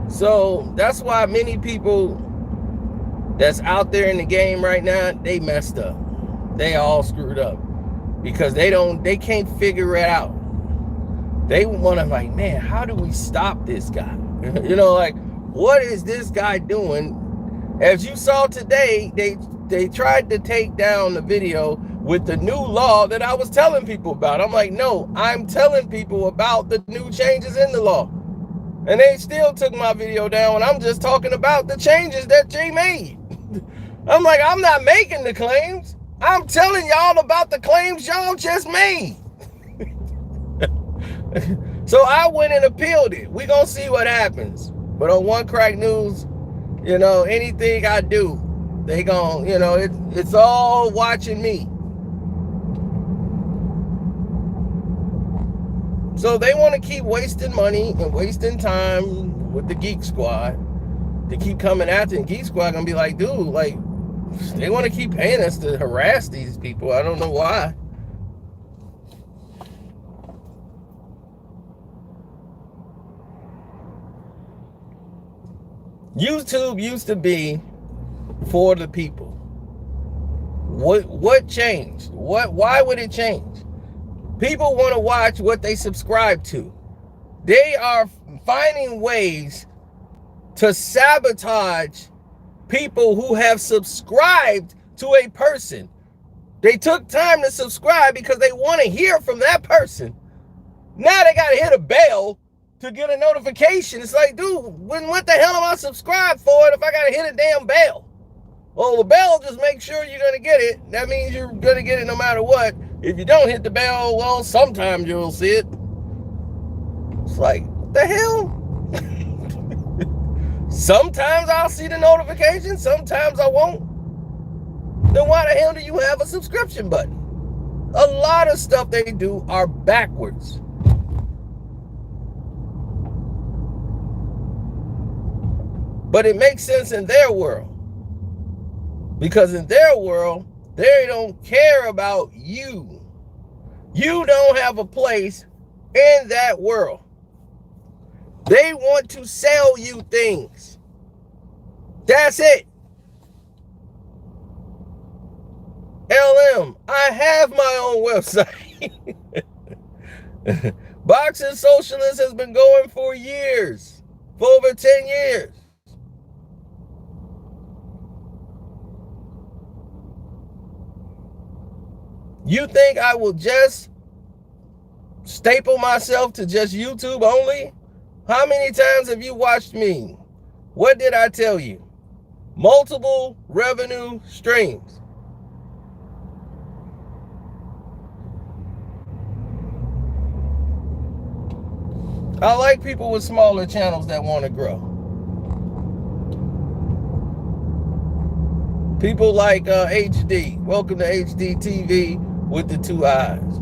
Speaker 1: So that's why many people that's out there in the game right now, they messed up. They all screwed up because they can't figure it out. They want to like, man, how do we stop this guy? You know, like, what is this guy doing? As you saw today, they tried to take down the video with the new law that I was telling people about. I'm like, no, I'm telling people about the new changes in the law. And they still took my video down when I'm just talking about the changes that Jay made. I'm like, I'm not making the claims. I'm telling y'all about the claims y'all just made. So I went and appealed it. We're going to see what happens. But on One Crack News, you know, anything I do, they gon', you know, it's all watching me. So they want to keep wasting money and wasting time with the Geek Squad to keep coming after. And Geek Squad gonna be like, dude, like, they want to keep paying us to harass these people. I don't know why. YouTube used to be for the people. What changed? Why would it change? People want to watch what they subscribe to. They are finding ways to sabotage people who have subscribed to a person. They took time to subscribe because they want to hear from that person. Now they got to hit a bell to get a notification. It's like, dude, what the hell am I subscribed for if I got to hit a damn bell? Well, the bell just makes sure you're going to get it. That means you're going to get it no matter what. If you don't hit the bell, well, sometimes you'll see it. It's like, what the hell? Sometimes I'll see the notification, sometimes I won't. Then why the hell do you have a subscription button? A lot of stuff they do are backwards. But it makes sense in their world. Because in their world, they don't care about you. You don't have a place in that world. They want to sell you things. That's it. LM, I have my own website. Boxing Socialist has been going for years. For over 10 years. You think I will just staple myself to just YouTube only? How many times have you watched me? What did I tell you? Multiple revenue streams. I like people with smaller channels that want to grow. People like HD. Welcome to HD TV with the 2 eyes.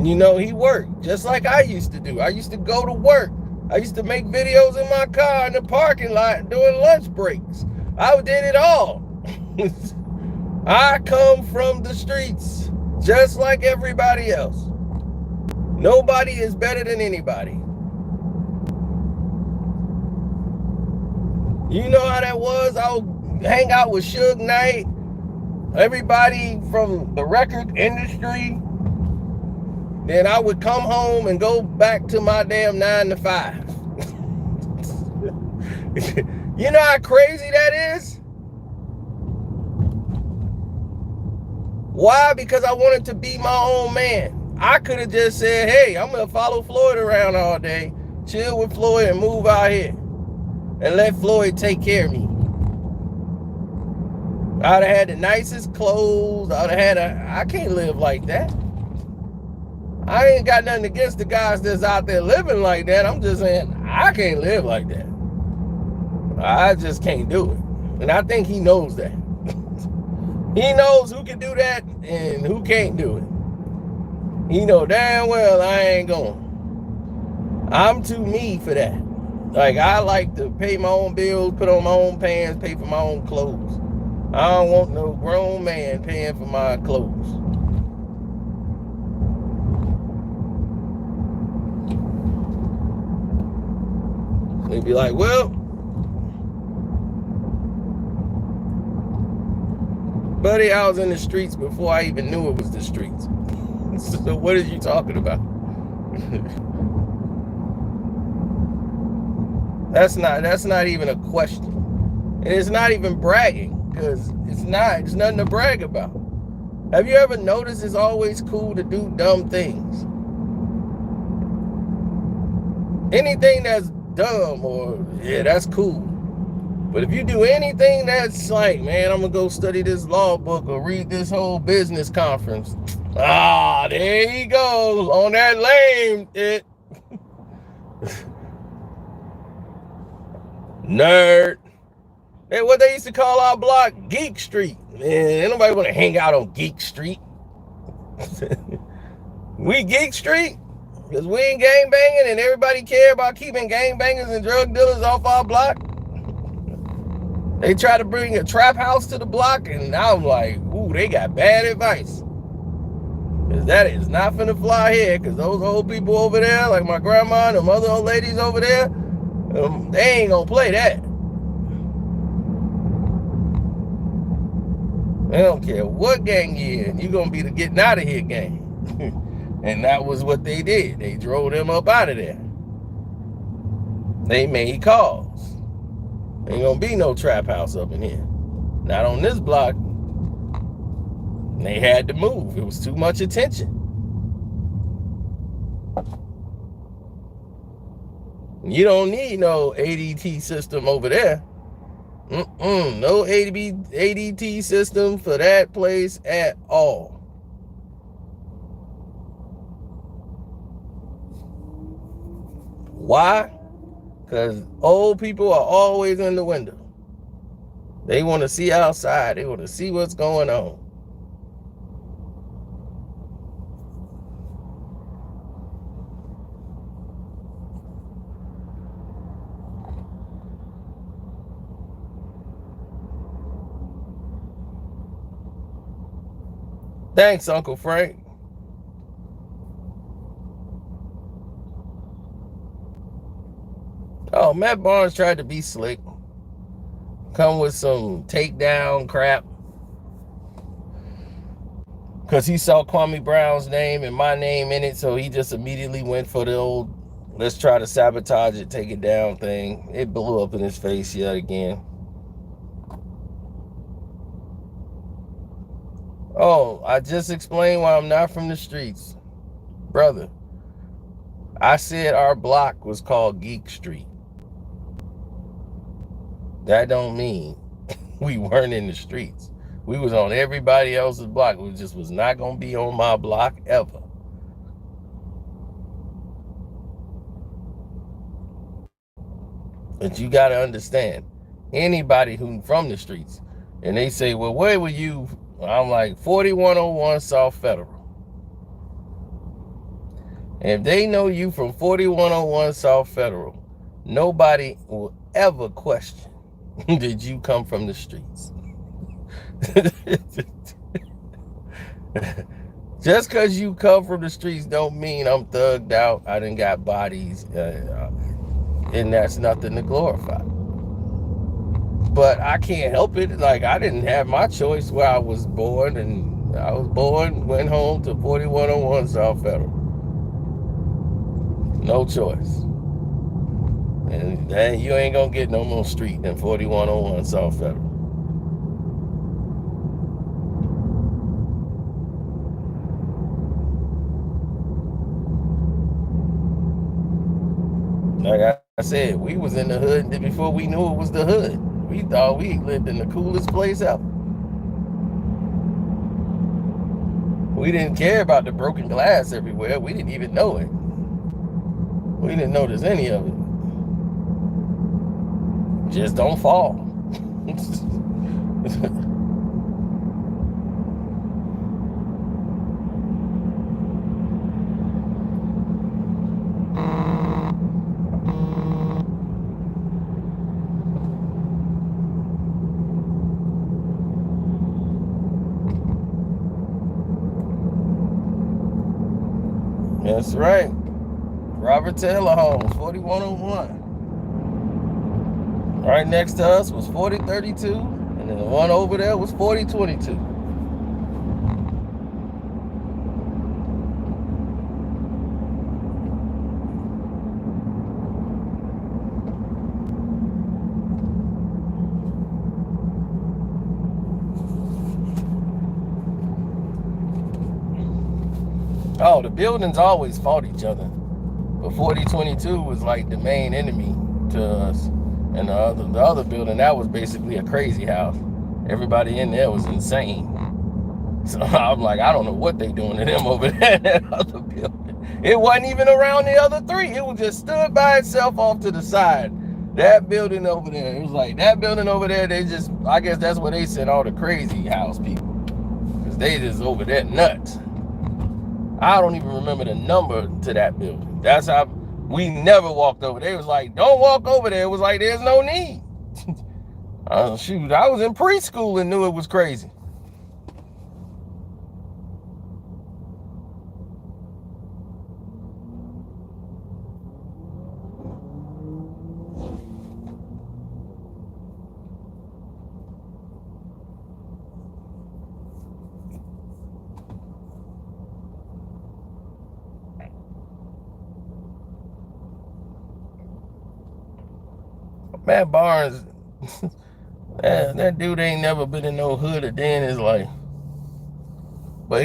Speaker 1: You know, he worked just like I used to do. I used to go to work. I used to make videos in my car in the parking lot during lunch breaks. I did it all. I come from the streets just like everybody else. Nobody is better than anybody. You know how that was? I would hang out with Suge Knight, everybody from the record industry, then I would come home and go back to my damn 9 to 5. You know how crazy that is? Why? Because I wanted to be my own man. I could have just said, hey, I'm going to follow Floyd around all day, chill with Floyd and move out here and let Floyd take care of me. I'd have had the nicest clothes. I can't live like that. I ain't got nothing against the guys that's out there living like that. I'm just saying, I can't live like that. I just can't do it. And I think he knows that. He knows who can do that and who can't do it. He know damn well I ain't going. I'm too me for that. Like, I like to pay my own bills, put on my own pants, pay for my own clothes. I don't want no grown man paying for my clothes. They'd be like, well, buddy, I was in the streets before I even knew it was the streets. So what are you talking about? That's not even a question. And it's not even bragging, because it's nothing to brag about. Have you ever noticed it's always cool to do dumb things? Anything that's dumb that's cool. But if you do anything that's like, man, I'm gonna go study this law book or read this whole business conference. There he goes on that lame shit. Nerd. Hey, what they used to call our block Geek Street. Man, ain't nobody want to hang out on Geek Street. We Geek Street because we ain't gang banging and everybody care about keeping gang bangers and drug dealers off our block. They try to bring a trap house to the block, and I'm like, ooh, they got bad advice. Because that is not finna fly here, because those old people over there, like my grandma and them other old ladies over there, they ain't gonna play that. They don't care what gang you in, you're gonna be the getting out of here gang. And that was what they did. They drove them up out of there. They made calls. Ain't gonna be no trap house up in here. Not on this block. They had to move. It was too much attention. You don't need no ADT system over there. No ADT system for that place at all. Why? Because old people are always in the window. They want to see outside. They want to see what's going on. Thanks, Uncle Frank. Oh, Matt Barnes tried to be slick. Come with some takedown crap. Because he saw Kwame Brown's name and my name in it, so he just immediately went for the old, let's try to sabotage it, take it down thing. It blew up in his face yet again. Oh, I just explained why I'm not from the streets. Brother, I said our block was called Geek Street. That don't mean we weren't in the streets. We was on everybody else's block. We just was not going to be on my block ever. But you got to understand, anybody who's from the streets, and they say, well, where were you? I'm like, 4101 South Federal. And if they know you from 4101 South Federal, nobody will ever question, did you come from the streets? Just because you come from the streets don't mean I'm thugged out. I done got bodies. And that's nothing to glorify. But I can't help it. Like, I didn't have my choice where I was born, and I was born, went home to 4101 South Federal. No choice. And you ain't gonna get no more street than 4101 South Federal. Like I said, we was in the hood before we knew it was the hood. We thought we lived in the coolest place ever. We didn't care about the broken glass everywhere. We didn't even know it. We didn't notice any of it. Just don't fall. That's right. Robert Taylor Homes, 4101. Right next to us was 4032, and then the one over there was 4022. Oh, the buildings always fought each other. But 4022 was like the main enemy to us. And the other building, that was basically a crazy house. Everybody in there was insane. So I'm like, I don't know what they doing to them over there in that other building. It wasn't even around the other three. It was just stood by itself off to the side. That building over there, it was like that building over there, they just, I guess that's where they sent all the crazy house people. Because they just over there nuts. I don't even remember the number to that building. That's how we never walked over there. It was like, don't walk over there. It was like, there's no need. Shoot, I was in preschool and knew it was crazy. Matt Barnes, that dude ain't never been in no hood a day in his life. But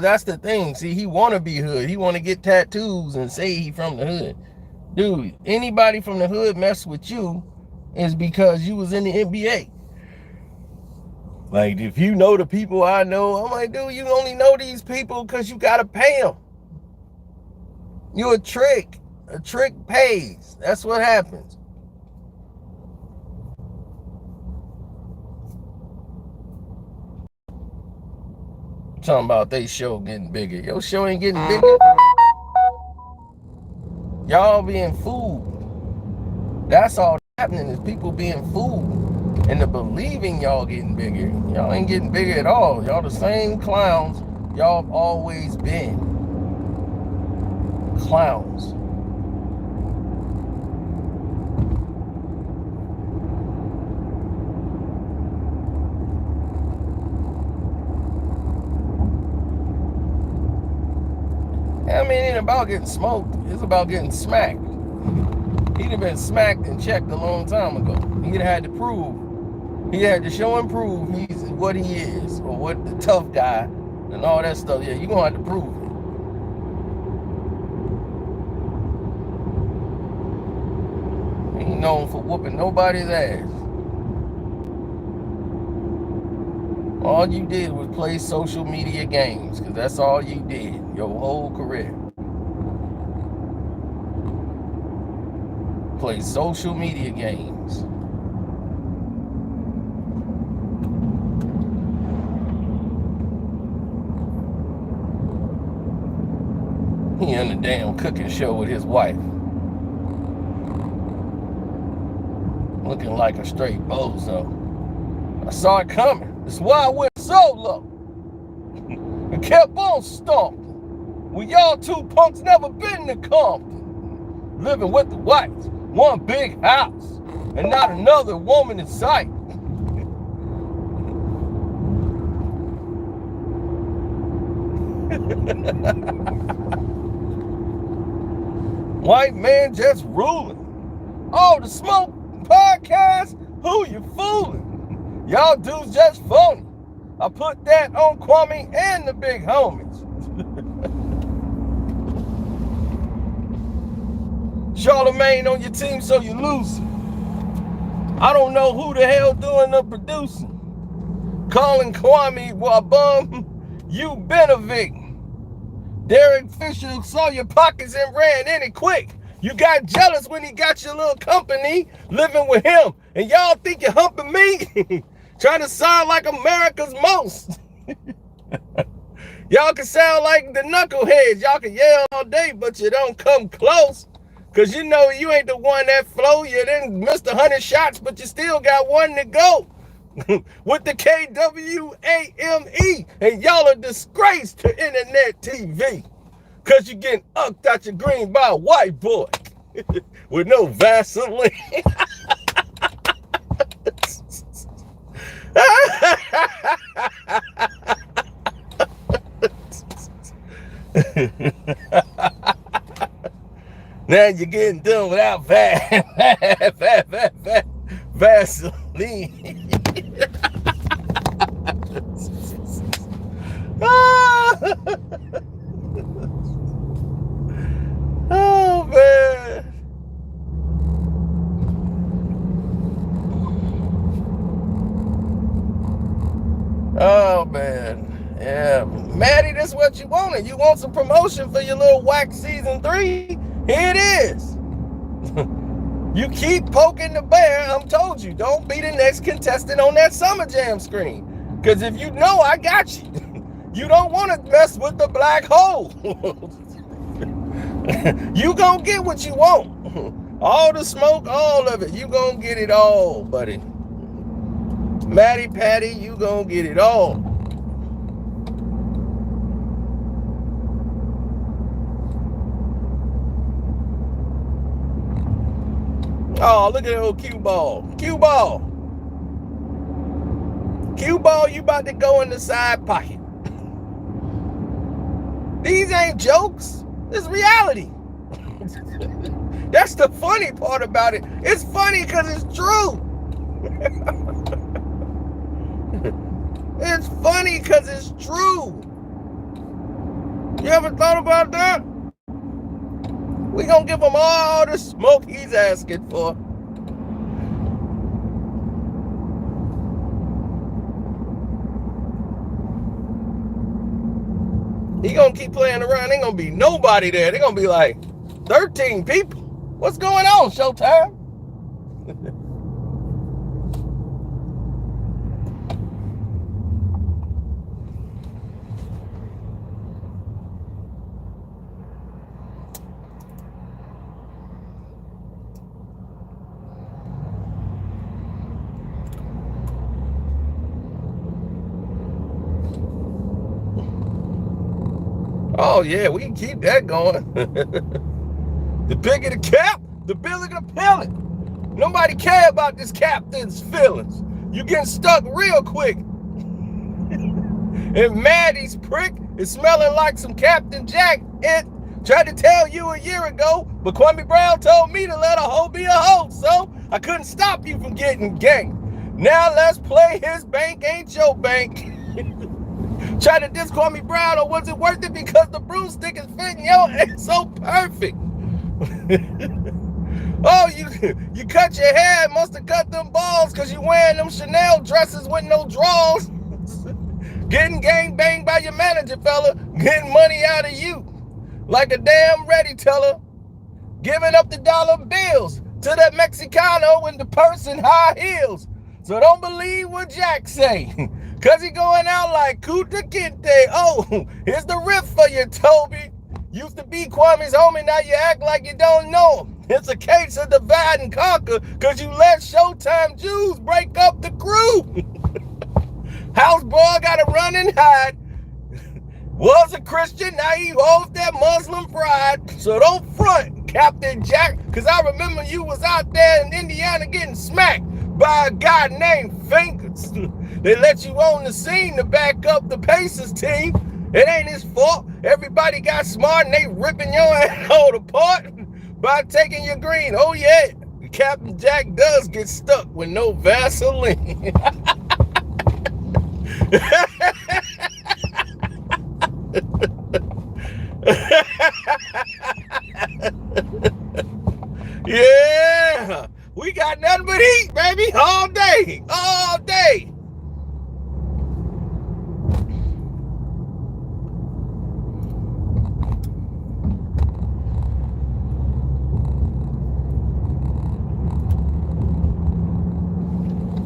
Speaker 1: that's the thing. See, he want to be hood. He want to get tattoos and say he from the hood. Dude, anybody from the hood mess with you is because you was in the NBA. Like, if you know the people I know, I'm like, dude, you only know these people because you got to pay them. You a trick. A trick pays. That's what happens. Talking about they show getting bigger. Your show ain't getting bigger. Y'all being fooled. That's all happening, is people being fooled into believing y'all getting bigger. Y'all ain't getting bigger at all. Y'all the same clowns y'all have always been. Clowns. I mean, it ain't about getting smoked. It's about getting smacked. He'd have been smacked and checked a long time ago. He'd have had to prove. He had to show and prove he's what he is, or what the tough guy, and all that stuff. Yeah, you're going to have to prove it. He ain't known for whooping nobody's ass. All you did was play social media games, because that's all you did your whole career. Play social media games. He on the damn cooking show with his wife. Looking like a straight bozo. I saw it coming. That's why I went solo. And kept on stomping. Well, y'all two punks never been to Compton. Living with the whites. One big house. And not another woman in sight. White man just ruling. Oh, the Smoke Podcast? Who you fooling? Y'all dudes just phony. I put that on Kwame and the big homies. Charlemagne on your team, so you lose. I don't know who the hell doing the producing. Calling Kwame a bum. You Benovic. Derek Fisher saw your pockets and ran in it quick. You got jealous when he got your little company living with him. And y'all think you're humping me? Trying to sound like America's most. Y'all can sound like the knuckleheads. Y'all can yell all day, but you don't come close. Because you know you ain't the one that flow. You didn't miss 100 shots, but you still got one to go. With the KWAME. And y'all are disgrace to internet TV. Because you're getting ucked out your green by a white boy. With no Vaseline. Now you're getting done without Vaseline. Oh, man. Oh, man. Yeah. Matty, this is what you wanted. You want some promotion for your little whack season 3? Here it is. You keep poking the bear. I'm told you, don't be the next contestant on that Summer Jam screen. Because if you know, I got you. You don't want to mess with the black hole. You gonna get what you want. All the smoke, all of it. You gonna get it all, buddy. Matty Patty, you gonna get it all. Oh, look at that old cue ball. Cue ball. Cue ball, you about to go in the side pocket. These ain't jokes. It's reality. That's the funny part about it. It's funny because it's true. It's funny because it's true. You ever thought about that? We gonna give him all the smoke he's asking for. He gonna keep playing around. Ain't gonna be nobody there. They're gonna be like 13 people. What's going on, Showtime? Oh, yeah, we can keep that going. The bigger the cap, the bigger the pellet. Nobody care about this captain's feelings. You getting stuck real quick. And Matty's prick is smelling like some Captain Jack. It tried to tell you a year ago, but Kwame Brown told me to let a hoe be a hoe, so I couldn't stop you from getting ganked. Now let's play his bank ain't your bank. Try to diss Kwame Brown, or was it worth it because the broomstick is fitting your ass so perfect? Oh, you cut your hair, must have cut them balls because you wearing them Chanel dresses with no drawers. Getting gang banged by your manager, fella. Getting money out of you. Like a damn ready teller. Giving up the dollar bills to that Mexicano in the purse and high heels. So don't believe what Jack say. Cause he going out like Kuta Kinte. Oh, here's the riff for you, Toby. Used to be Kwame's homie, now you act like you don't know him. It's a case of divide and conquer, cause you let Showtime Jews break up the crew. Houseboy gotta run and hide. Was a Christian, now he holds that Muslim pride. So don't front, Captain Jack, cause I remember you was out there in Indiana getting smacked by a guy named Fingers. They let you on the scene to back up the Pacers team, It ain't his fault. Everybody got smart and they ripping your asshole apart by taking your green. Oh yeah, Captain Jack does get stuck with no Vaseline. Yeah, we got nothing but heat, baby, all day, all day.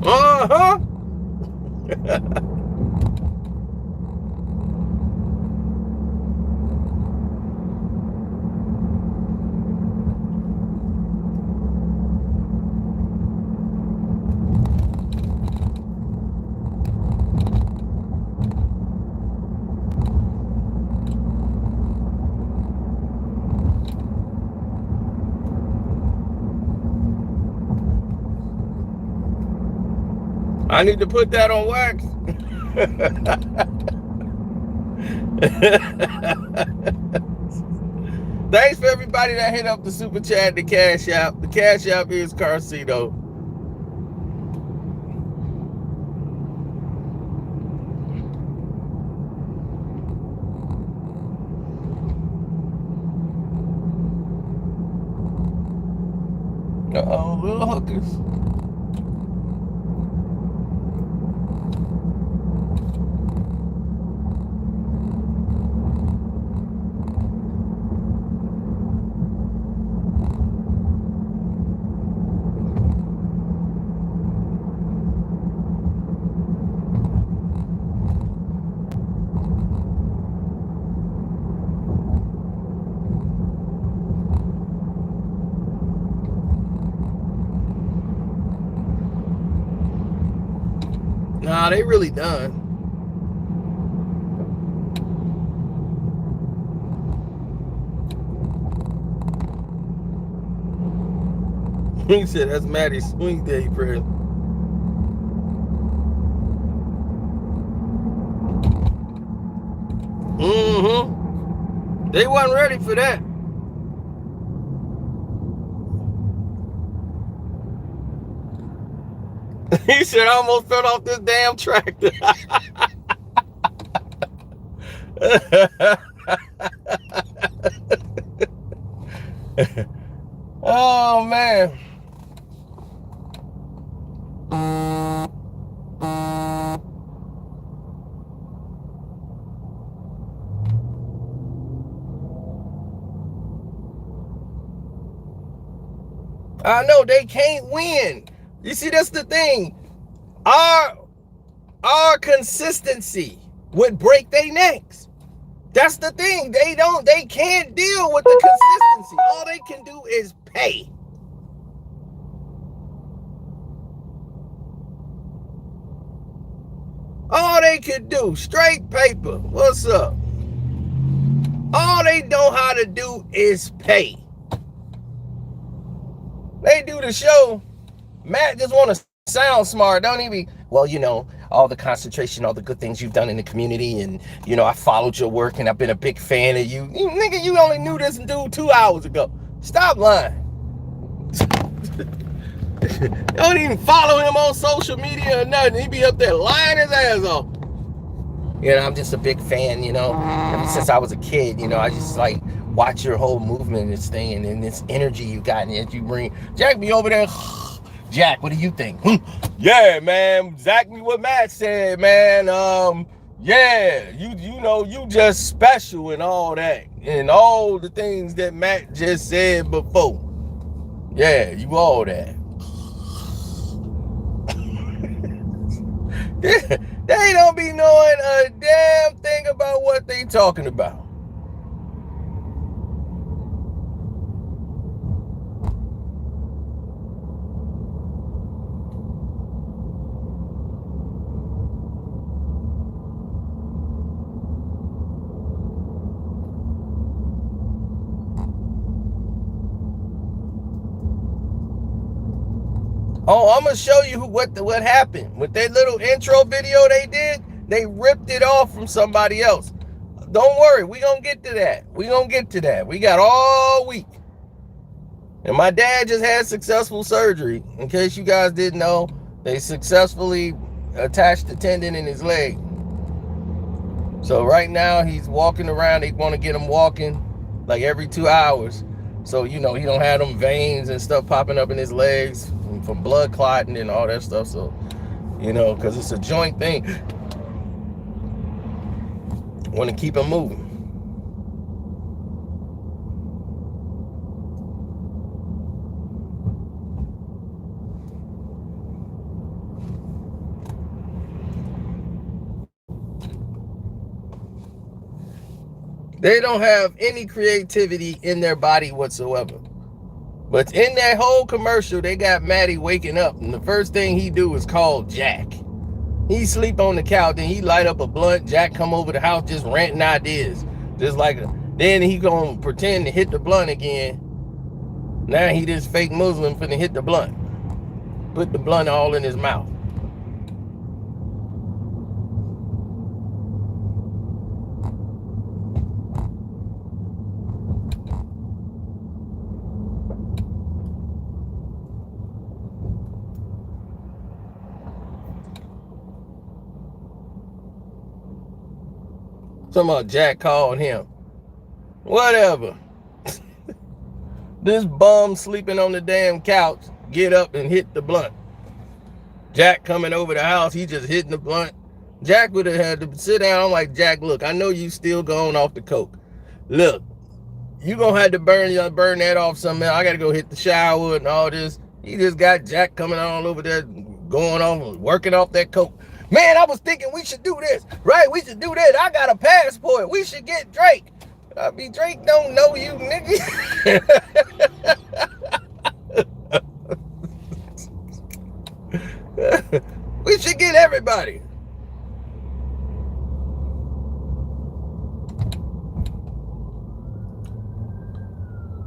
Speaker 1: Uh-huh. I need to put that on wax. Thanks for everybody that hit up the super chat, the cash app. The cash app is Carcito. Uh-oh, little hookers. Nah, they really done. He said that's Matty's swing day prayer. Mm-hmm. They wasn't ready for that. He said, I almost fell off this damn tractor. Oh, man. I know they can't win. You see, that's the thing. Our consistency would break their necks. That's the thing. They can't deal with the consistency. All they can do is pay. All they could do, straight paper. What's up? All they know how to do is pay. They do the show. Matt just want to sound smart. Don't even, well, you know, all the concentration, all the good things you've done in the community. And, you know, I followed your work and I've been a big fan of you. Nigga, you only knew this dude 2 hours ago. Stop lying. Don't even follow him on social media or nothing. He be up there lying his ass off. You know, I'm just a big fan, you know. Ever since I was a kid, you know, I just like watch your whole movement and this thing and this energy you got and that you bring. Jack be over there. Jack, what do you think? Yeah, man, exactly what Matt said, man. Yeah, you know, you just special and all that. And all the things that Matt just said before. Yeah, you all that. They don't be knowing a damn thing about what they talking about. Oh, I'm gonna show you what happened with that little intro video they did. They ripped it off from somebody else. Don't worry. We gonna get to that. We got all week. And my dad just had successful surgery. In case you guys didn't know, they successfully attached the tendon in his leg. So right now he's walking around. They want to get him walking like every 2 hours. So, he don't have them veins and stuff popping up in his legs from blood clotting and all that stuff. So, because it's a joint thing. Want to keep him moving. They don't have any creativity in their body whatsoever. But in that whole commercial, they got Matty waking up, and the first thing he do is call Jack. He sleep on the couch, and he light up a blunt. Jack come over the house just ranting ideas. Then he gonna pretend to hit the blunt again. Now he this fake Muslim finna hit the blunt. Put the blunt all in his mouth. Talking about Jack called him. Whatever. This bum sleeping on the damn couch, get up and hit the blunt. Jack coming over the house, he just hitting the blunt. Jack would have had to sit down. I'm like, Jack, look, I know you still going off the coke. Look, you gonna have to burn that off something. I gotta go hit the shower and all this. He just got Jack coming all over there, going off, working off that coke. Man, I was thinking we should do this, right? We should do that. I got a passport. We should get Drake. Drake don't know you, nigga. We should get everybody.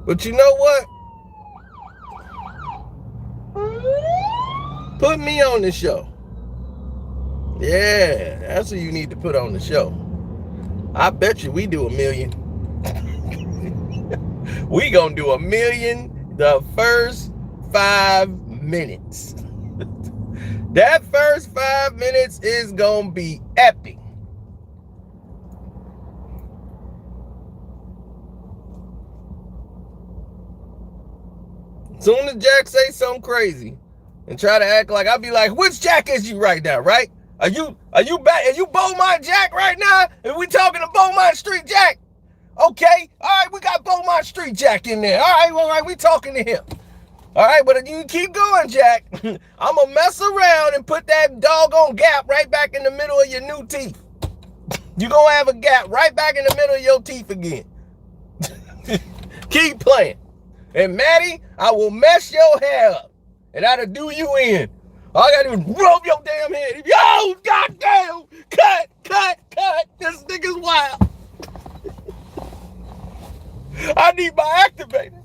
Speaker 1: But you know what? Put me on the show. Yeah, that's who you need to put on the show. I bet you we do 1 million. We gonna do 1 million the first 5 minutes. That first 5 minutes is gonna be epic. Soon as Jack say something crazy and try to act like, I'll be like, which Jack is you right now, right? Are you back? Are you Beaumont Jack right now? Are we talking to Beaumont Street Jack? Okay, all right, we got Beaumont Street Jack in there. All right, we talking to him. All right, but you keep going, Jack. I'm gonna mess around and put that doggone gap right back in the middle of your new teeth. You're gonna have a gap right back in the middle of your teeth again. Keep playing. And Matty, I will mess your hair up. And that'll do you in. All I gotta do is rub your damn head. Yo, goddamn! Cut! This nigga's wild. I need my activator.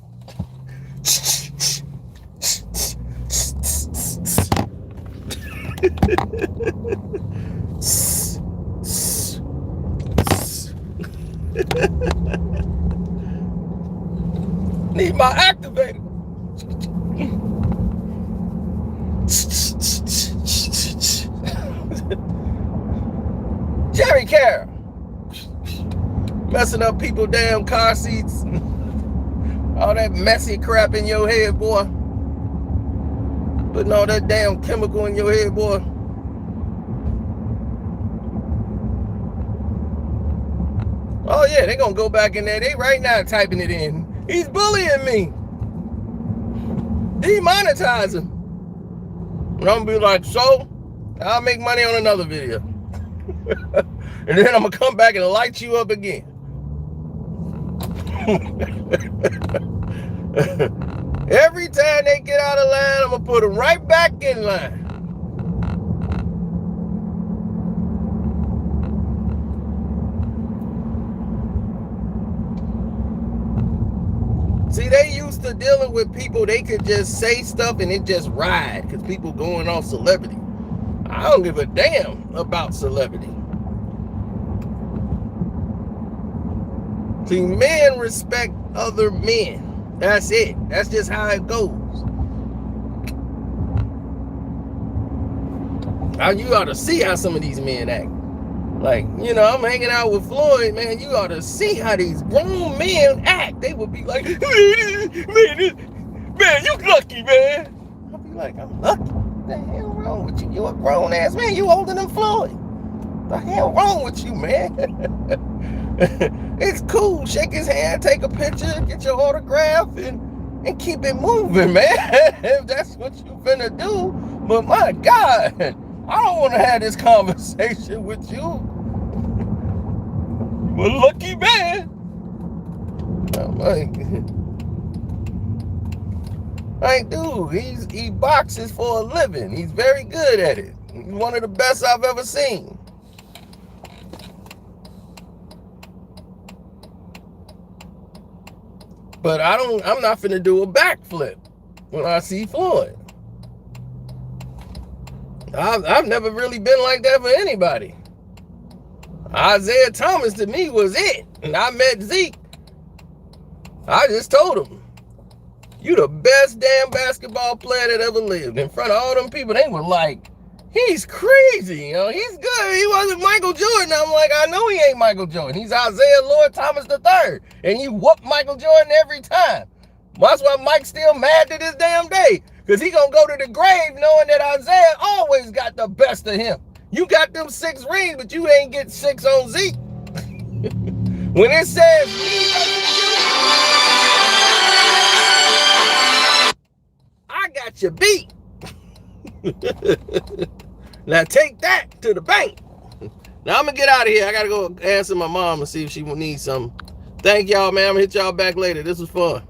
Speaker 1: Need my activator. Jerry Carroll. Messing up people's damn car seats. All that messy crap in your head, boy. Putting all that damn chemical in your head, boy. Oh yeah, they gonna go back in there. They right now typing it in. He's bullying me. Demonetize him. And I'm gonna be like, so? I'll make money on another video. And then I'm gonna come back and light you up again. Every time they get out of line, I'm gonna put them right back in line. See, they used to dealing with people, they could just say stuff and it just ride because people going off celebrity. I don't give a damn about celebrity. See, men respect other men. That's it. That's just how it goes. Now you ought to see how some of these men act. Like, you know, I'm hanging out with Floyd, man. You ought to see how these grown men act. They would be like, man, you lucky, man. I'll be like, I'm lucky. What the hell wrong with you? You a grown ass man. You older than Floyd. What the hell wrong with you, man? It's cool. Shake his hand, take a picture, get your autograph, and keep it moving, man. If that's what you finna do. But my God, I don't want to have this conversation with you. You a lucky man. Like, dude, he boxes for a living. He's very good at it. He's one of the best I've ever seen. But I'm not finna do a backflip when I see Floyd. I've never really been like that for anybody. Isaiah Thomas to me was it. And I met Zeke. I just told him, you the best damn basketball player that ever lived. In front of all them people, they were like, he's crazy, you know, he's good. He wasn't Michael Jordan. I'm like, I know he ain't Michael Jordan. He's Isaiah Lloyd Thomas III. And you whoop Michael Jordan every time. That's why Mike's still mad to this damn day. Because he gonna go to the grave knowing that Isaiah always got the best of him. You got them 6 rings, but you ain't get 6 on Zeke. When it says I got you beat. Now take that to the bank. Now I'm gonna get out of here. I gotta go answer my mom and see if she will need something. Thank y'all, man. I'm gonna hit y'all back later. This was fun.